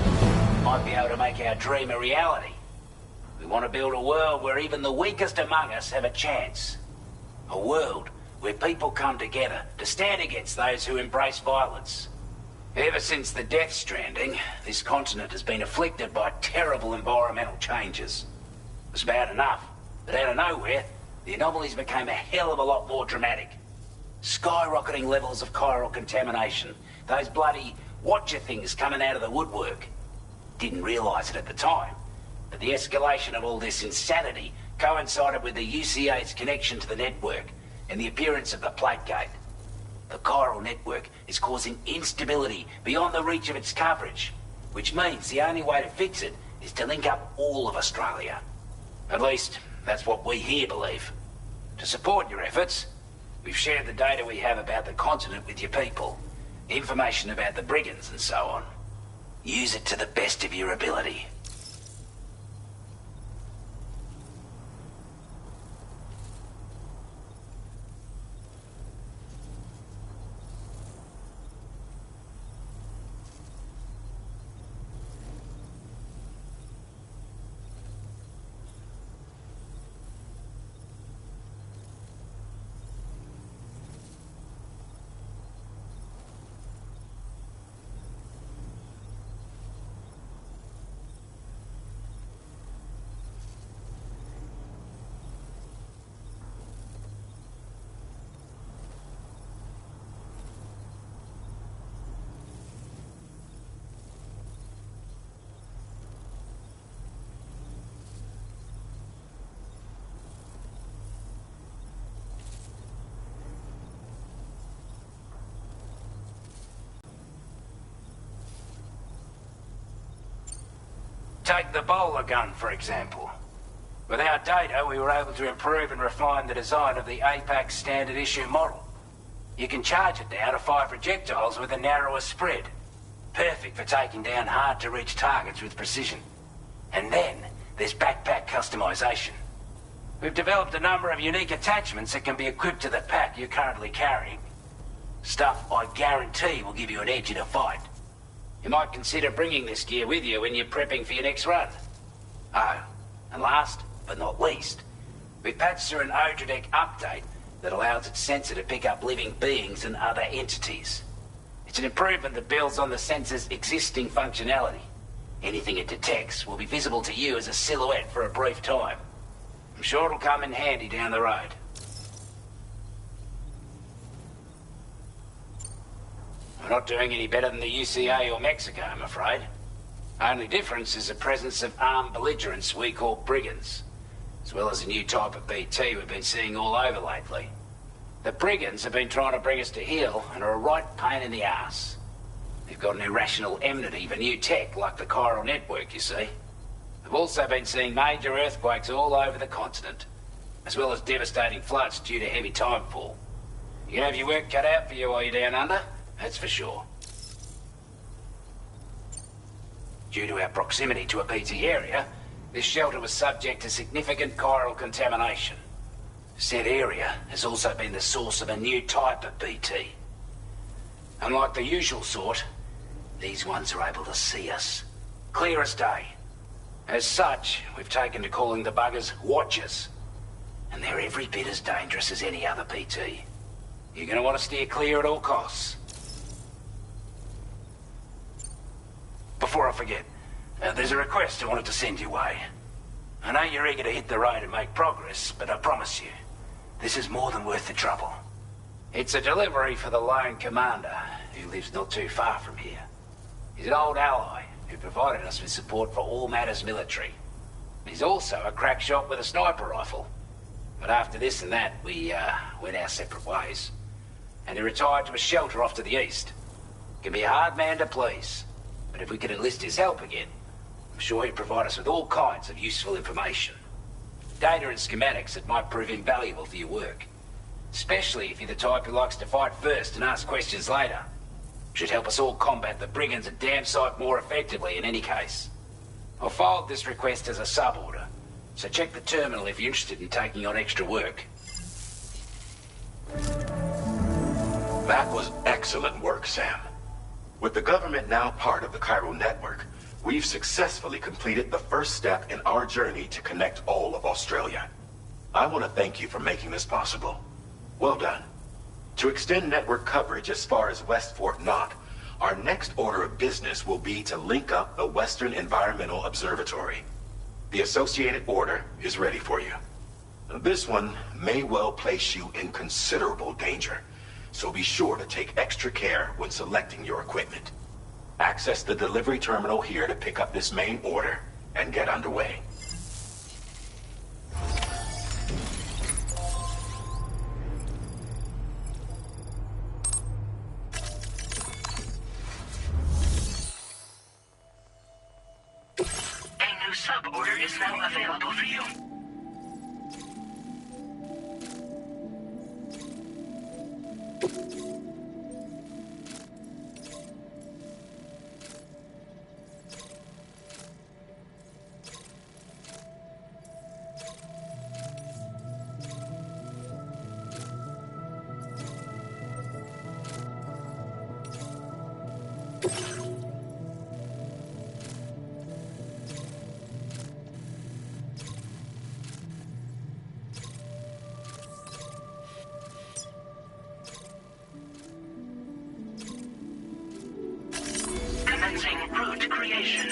we might be able to make our dream a reality. We want to build a world where even the weakest among us have a chance. A world where people come together to stand against those who embrace violence. Ever since the Death Stranding, this continent has been afflicted by terrible environmental changes. It was bad enough, but out of nowhere, the anomalies became a hell of a lot more dramatic. Skyrocketing levels of chiral contamination. Those bloody watcher things coming out of the woodwork. Didn't realise it at the time, but the escalation of all this insanity coincided with the UCA's connection to the network and the appearance of the plate gate. The chiral network is causing instability beyond the reach of its coverage, which means the only way to fix it is to link up all of Australia. At least, that's what we here believe. To support your efforts, we've shared the data we have about the continent with your people. Information about the brigands and so on. Use it to the best of your ability. Take the bowler gun, for example. With our data, we were able to improve and refine the design of the APAC standard issue model. You can charge it now to fire projectiles with a narrower spread. Perfect for taking down hard-to-reach targets with precision. And then, there's backpack customization. We've developed a number of unique attachments that can be equipped to the pack you're currently carrying. Stuff I guarantee will give you an edge in a fight. You might consider bringing this gear with you when you're prepping for your next run. Oh, and last but not least, we've patched through an Odradek update that allows its sensor to pick up living beings and other entities. It's an improvement that builds on the sensor's existing functionality. Anything it detects will be visible to you as a silhouette for a brief time. I'm sure it'll come in handy down the road. We're not doing any better than the UCA or Mexico, I'm afraid. Only difference is the presence of armed belligerents we call brigands, as well as a new type of BT we've been seeing all over lately. The brigands have been trying to bring us to heel and are a right pain in the ass. They've got an irrational enmity for new tech like the chiral network, you see. We've also been seeing major earthquakes all over the continent, as well as devastating floods due to heavy timefall. You can have your work cut out for you while you're down under, that's for sure. Due to our proximity to a BT area, this shelter was subject to significant chiral contamination. Said area has also been the source of a new type of BT. Unlike the usual sort, these ones are able to see us. Clear as day. As such, we've taken to calling the buggers Watchers. And they're every bit as dangerous as any other BT. You're gonna want to steer clear at all costs. Before I forget, there's a request I wanted to send your way. I know you're eager to hit the road and make progress, but I promise you, this is more than worth the trouble. It's a delivery for the lone commander, who lives not too far from here. He's an old ally who provided us with support for all matters military. He's also a crack shot with a sniper rifle. But after this and that, we went our separate ways. And he retired to a shelter off to the east. Can be a hard man to please, but if we could enlist his help again, I'm sure he'd provide us with all kinds of useful information. Data and schematics that might prove invaluable for your work. Especially if you're the type who likes to fight first and ask questions later. Should help us all combat the brigands a damn sight more effectively in any case. I'll forward this request as a sub-order, so check the terminal if you're interested in taking on extra work. That was excellent work, Sam. With the government now part of the chiral network, we've successfully completed the first step in our journey to connect all of Australia. I want to thank you for making this possible. Well done. To extend network coverage as far as West Fort Knott, our next order of business will be to link up the Western Environmental Observatory. The associated order is ready for you. This one may well place you in considerable danger, so be sure to take extra care when selecting your equipment. Access the delivery terminal here to pick up this main order and get underway. A new sub-order is now available for you. Commencing route creation.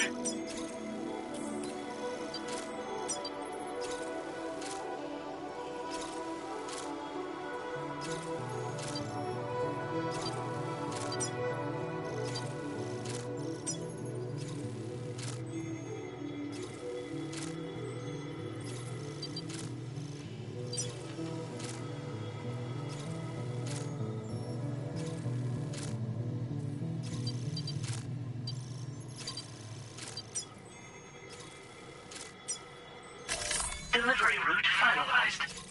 Delivery route finalized.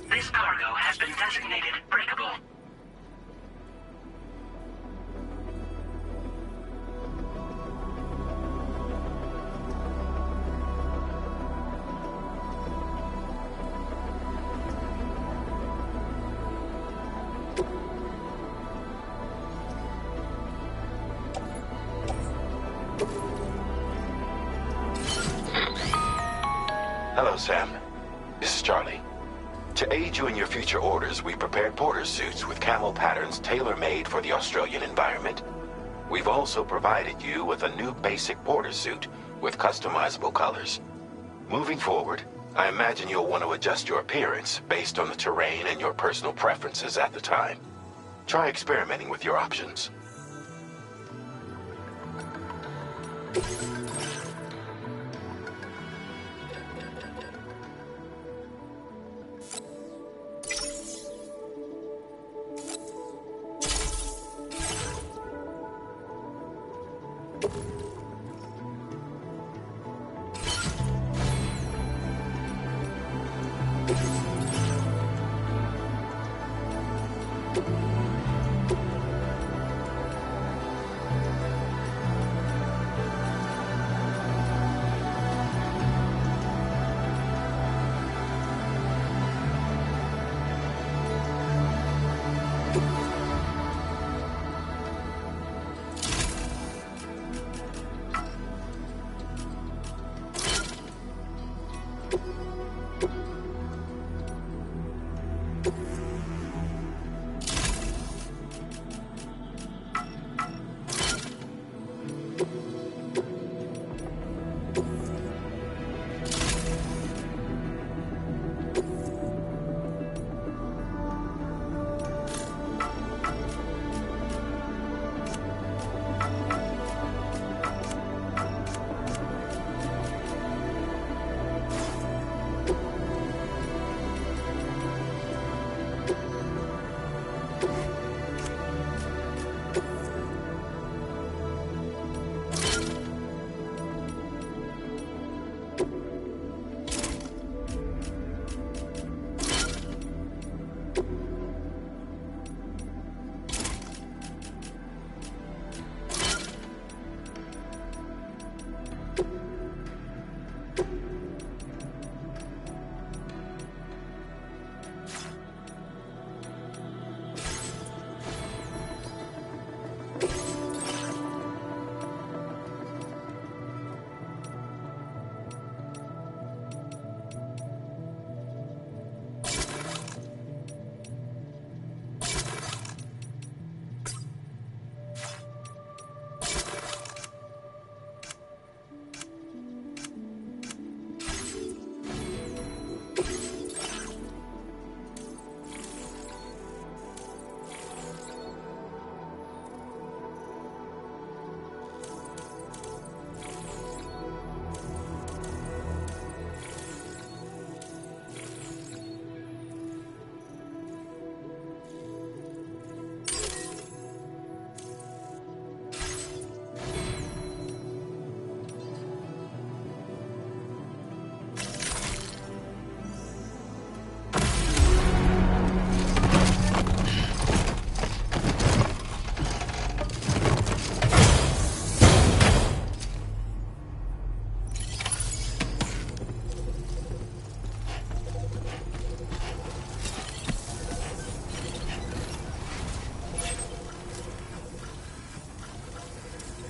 This cargo has been designated breakable. Hello, Sam. This is Charlie. To aid you in your future orders, we prepared porter suits with camel patterns tailor-made for the Australian environment. We've also provided you with a new basic porter suit with customizable colors. Moving forward, I imagine you'll want to adjust your appearance based on the terrain and your personal preferences at the time. Try experimenting with your options.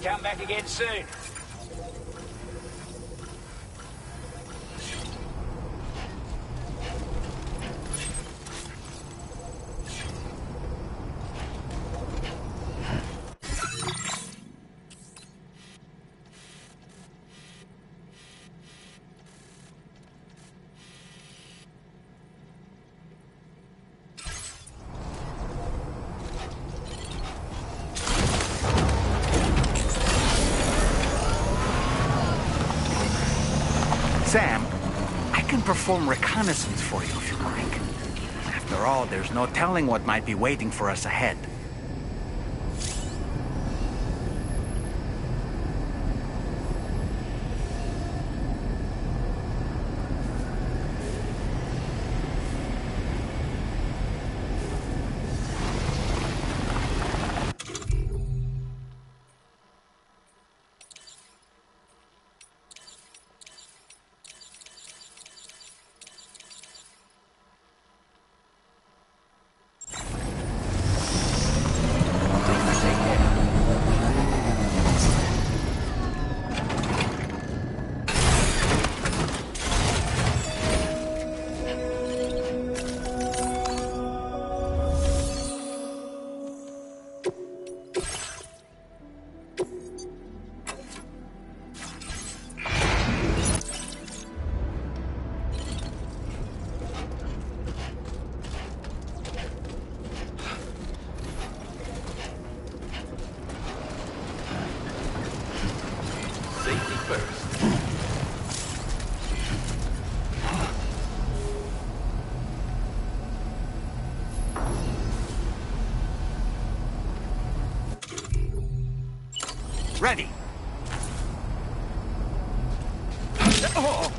Come back again soon. Sam, I can perform reconnaissance for you if you like. After all, there's no telling what might be waiting for us ahead. Ready. Oh.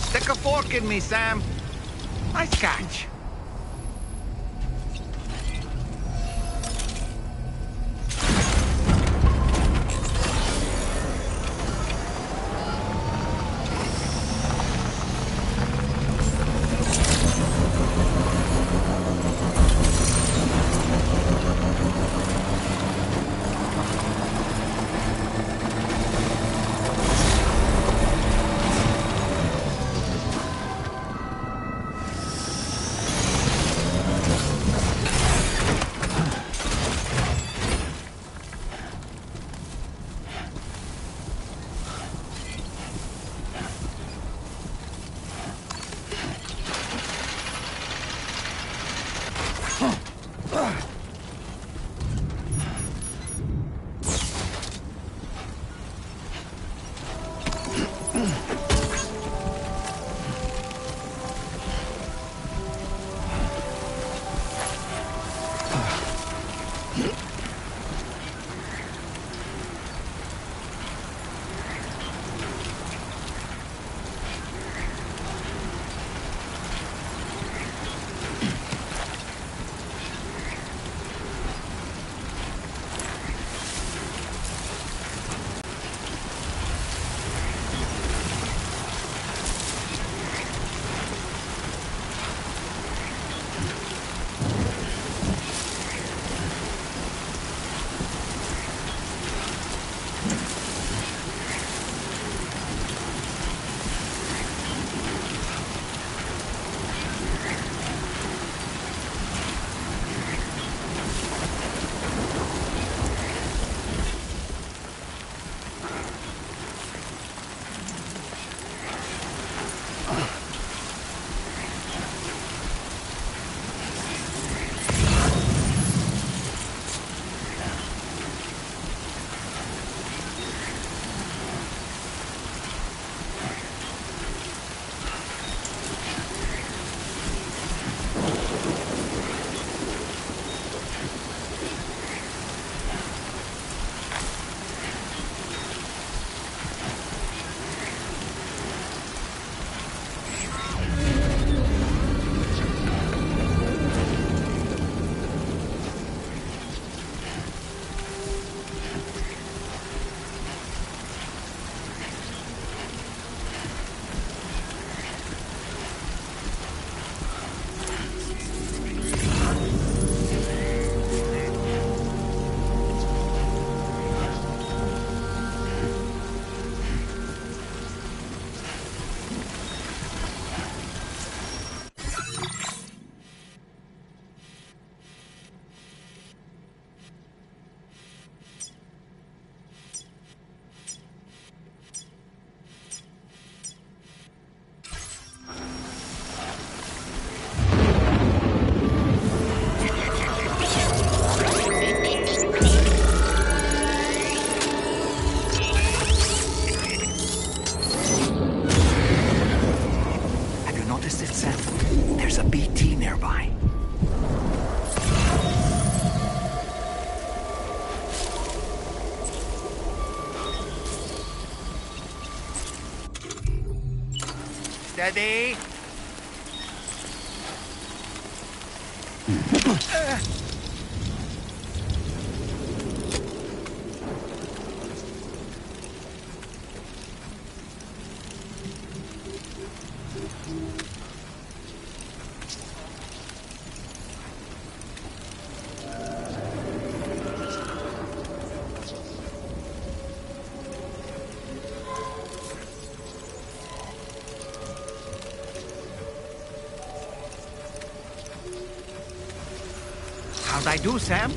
Stick a fork in me, Sam. Nice catch. Steady. How'd I do, Sam?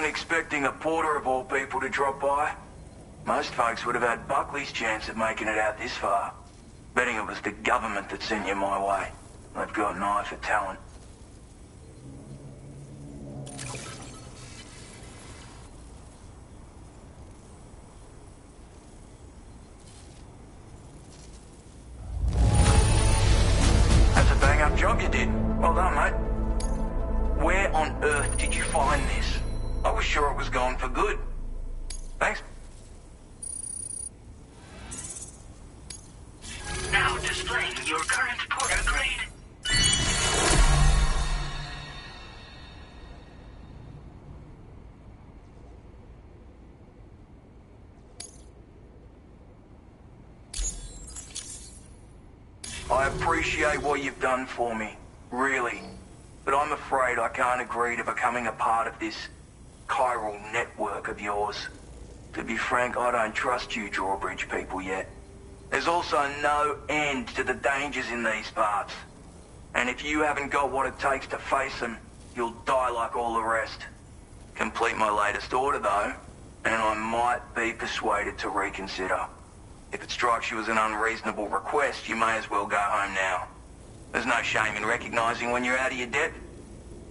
Expecting a porter of all people to drop by. Most folks would have had Buckley's chance of making it out this far. Betting it was the government that sent you my way. They've got an eye for talent. That's a bang-up job you did. Well done, mate. Where on earth did you find this? I was sure it was gone for good. Thanks. Now displaying your current Porter grade. I appreciate what you've done for me, really. But I'm afraid I can't agree to becoming a part of this chiral network of yours. To be frank, I don't trust you drawbridge people yet. There's also no end to the dangers in these parts. And if you haven't got what it takes to face them, you'll die like all the rest. Complete my latest order, though, and I might be persuaded to reconsider. If it strikes you as an unreasonable request, you may as well go home now. There's no shame in recognizing when you're out of your depth.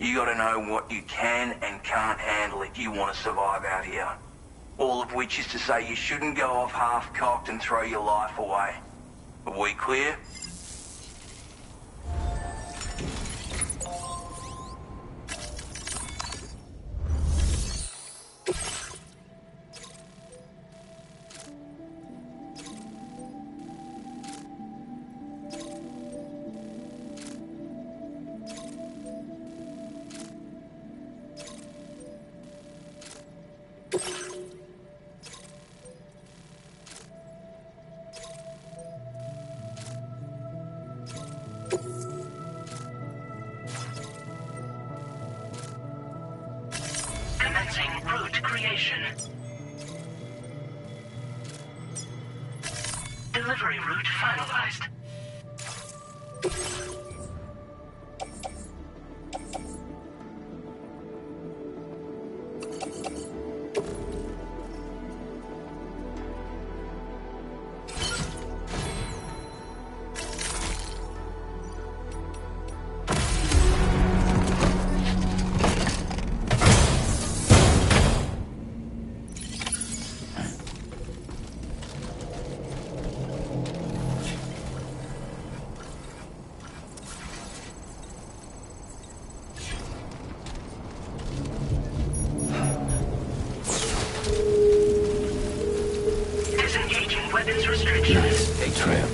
You gotta know what you can and can't handle if you want to survive out here. All of which is to say you shouldn't go off half-cocked and throw your life away. Are we clear? Commencing route creation. Delivery route finalized. Disengaging weapons restrictions. Nice. Big trail.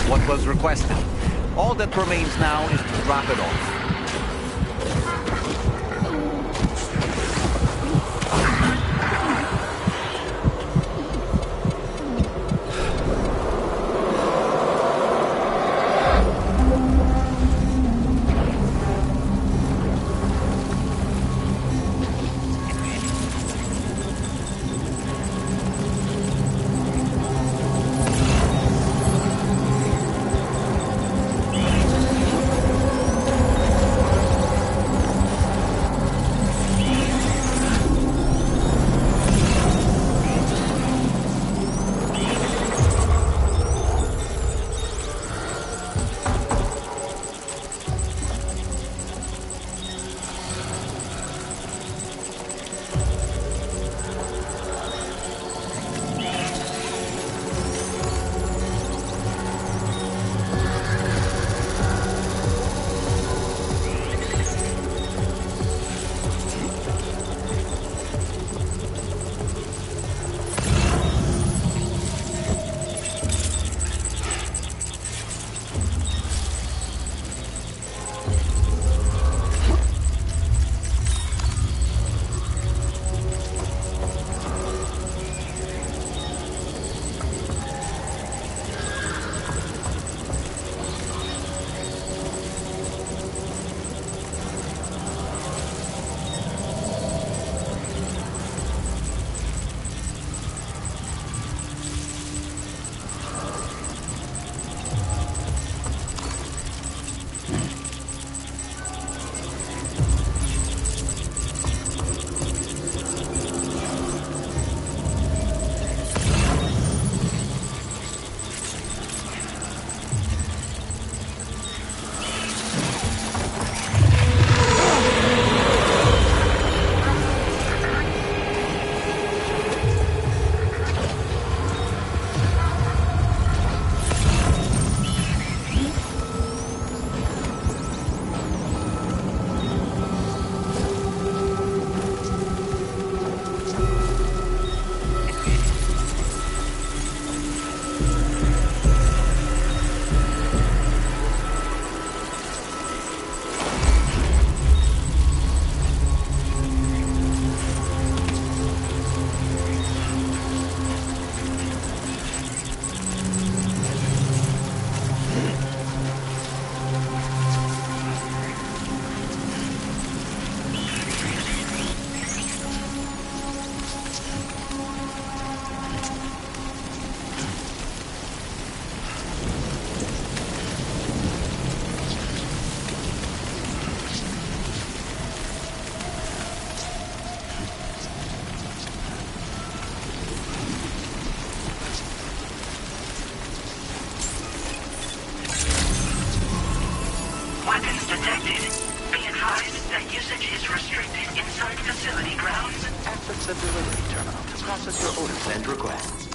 What was requested. All that remains now is to drop it off. the delivery terminal to process your orders and requests.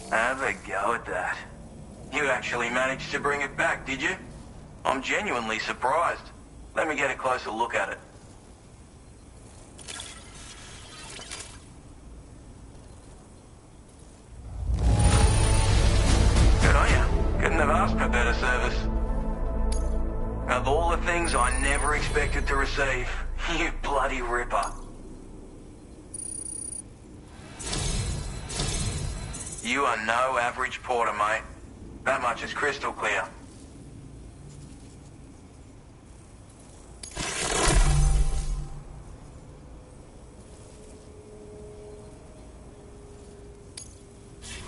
Have a go at that. You actually managed to bring it back, did you? I'm genuinely surprised. Let me get a closer look at it. Good on you. Couldn't have asked for better service. Of all the things I never expected to receive, you bloody ripper. You are no average porter, mate. That much is crystal clear.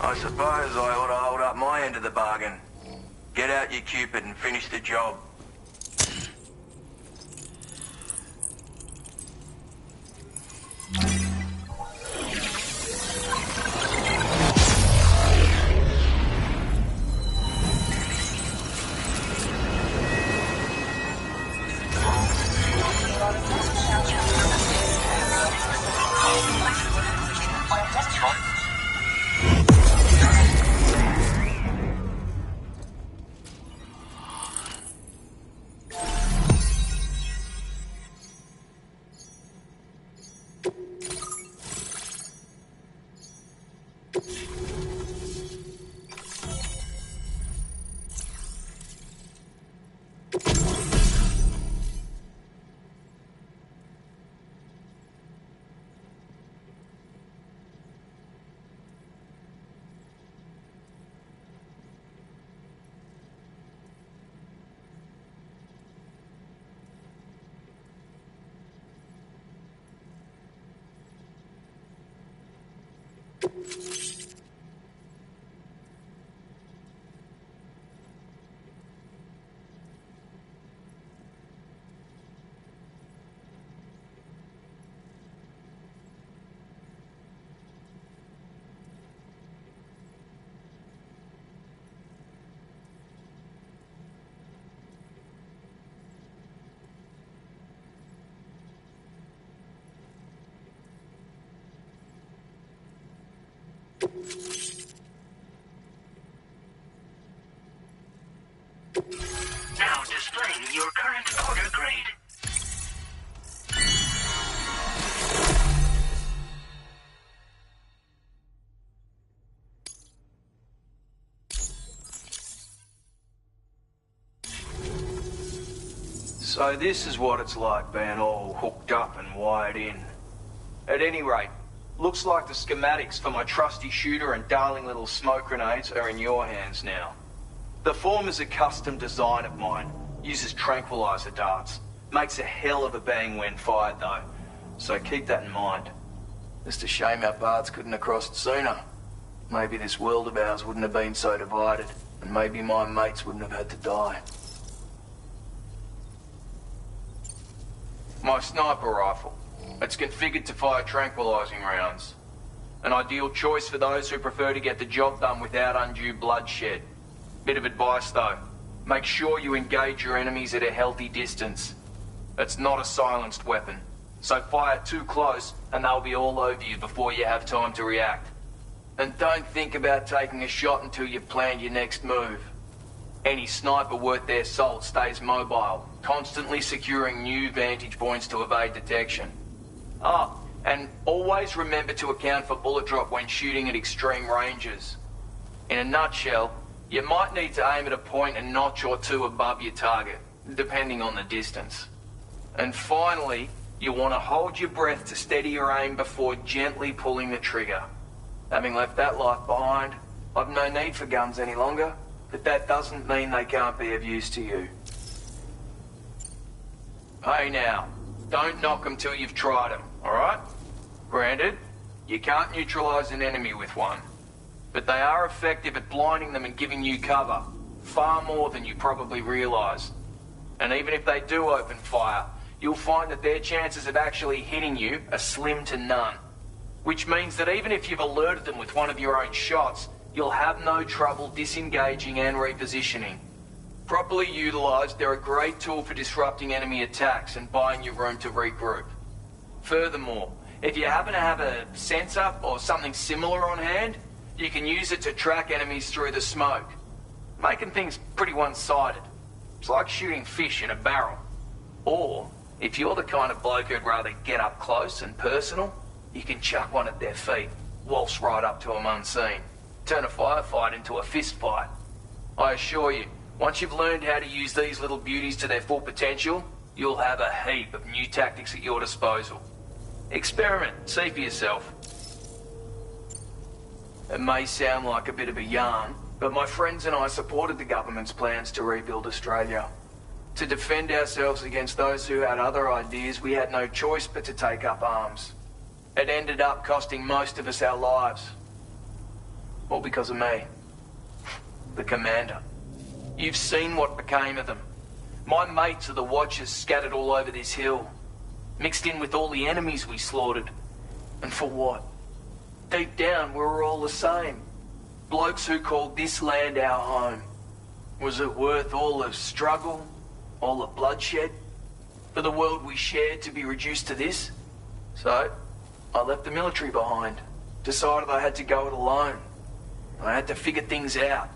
I suppose I ought to hold up my end of the bargain. Get out your Cupid and finish the job. Now displaying your current porter grade. So this is what it's like being all hooked up and wired in. At any rate, looks like the schematics for my trusty shooter and darling little smoke grenades are in your hands now. The form is a custom design of mine. Uses tranquilizer darts. Makes a hell of a bang when fired though. So keep that in mind. Just a shame our paths couldn't have crossed sooner. Maybe this world of ours wouldn't have been so divided. And maybe my mates wouldn't have had to die. My sniper rifle. It's configured to fire tranquilizing rounds. An ideal choice for those who prefer to get the job done without undue bloodshed. Bit of advice though. Make sure you engage your enemies at a healthy distance. It's not a silenced weapon. So fire too close and they'll be all over you before you have time to react. And don't think about taking a shot until you've planned your next move. Any sniper worth their salt stays mobile, constantly securing new vantage points to evade detection. And always remember to account for bullet drop when shooting at extreme ranges. In a nutshell, you might need to aim at a point a notch or two above your target, depending on the distance. And finally, you want to hold your breath to steady your aim before gently pulling the trigger. Having left that life behind, I've no need for guns any longer, but that doesn't mean they can't be of use to you. Hey now, don't knock them till you've tried them, alright? Granted, you can't neutralize an enemy with one, but they are effective at blinding them and giving you cover, far more than you probably realize. And even if they do open fire, you'll find that their chances of actually hitting you are slim to none. Which means that even if you've alerted them with one of your own shots, you'll have no trouble disengaging and repositioning. Properly utilized, they're a great tool for disrupting enemy attacks and buying you room to regroup. Furthermore, if you happen to have a sensor or something similar on hand, you can use it to track enemies through the smoke, making things pretty one-sided. It's like shooting fish in a barrel. Or, if you're the kind of bloke who'd rather get up close and personal, you can chuck one at their feet, waltz right up to them unseen, turn a firefight into a fist fight. I assure you, once you've learned how to use these little beauties to their full potential, you'll have a heap of new tactics at your disposal. Experiment, see for yourself. It may sound like a bit of a yarn, but my friends and I supported the government's plans to rebuild Australia. To defend ourselves against those who had other ideas, we had no choice but to take up arms. It ended up costing most of us our lives. All because of me. The commander. You've seen what became of them. My mates are the Watchers scattered all over this hill. Mixed in with all the enemies we slaughtered. And for what? Deep down, we were all the same. Blokes who called this land our home. Was it worth all the struggle? All the bloodshed? For the world we shared to be reduced to this? So, I left the military behind. Decided I had to go it alone. I had to figure things out.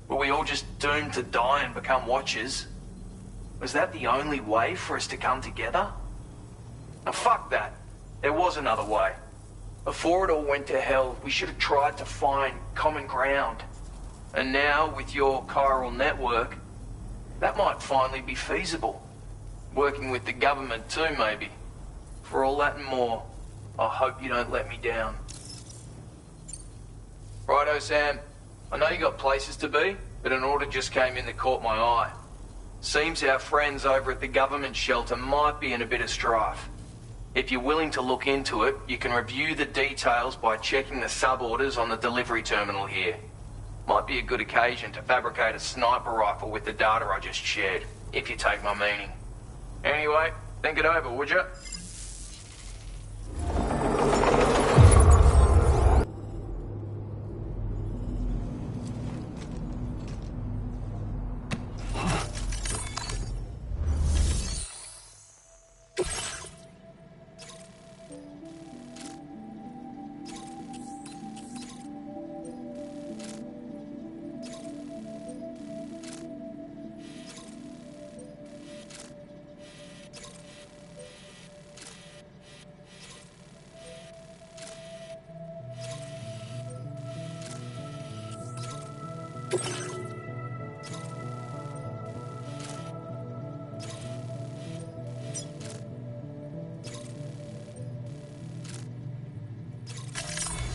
Were we all just doomed to die and become Watchers? Was that the only way for us to come together? Now fuck that. There was another way. Before it all went to hell, we should have tried to find common ground. And now, with your chiral network, that might finally be feasible. Working with the government too, maybe. For all that and more, I hope you don't let me down. Righto, Sam. I know you got places to be, but an order just came in that caught my eye. Seems our friends over at the government shelter might be in a bit of strife. If you're willing to look into it, you can review the details by checking the sub-orders on the delivery terminal here. Might be a good occasion to fabricate a sniper rifle with the data I just shared, if you take my meaning. Anyway, think it over, would you?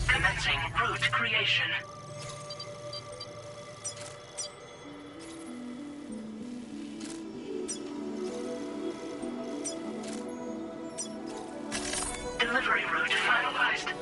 Commencing route creation. Delivery route finalized.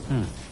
Hmm.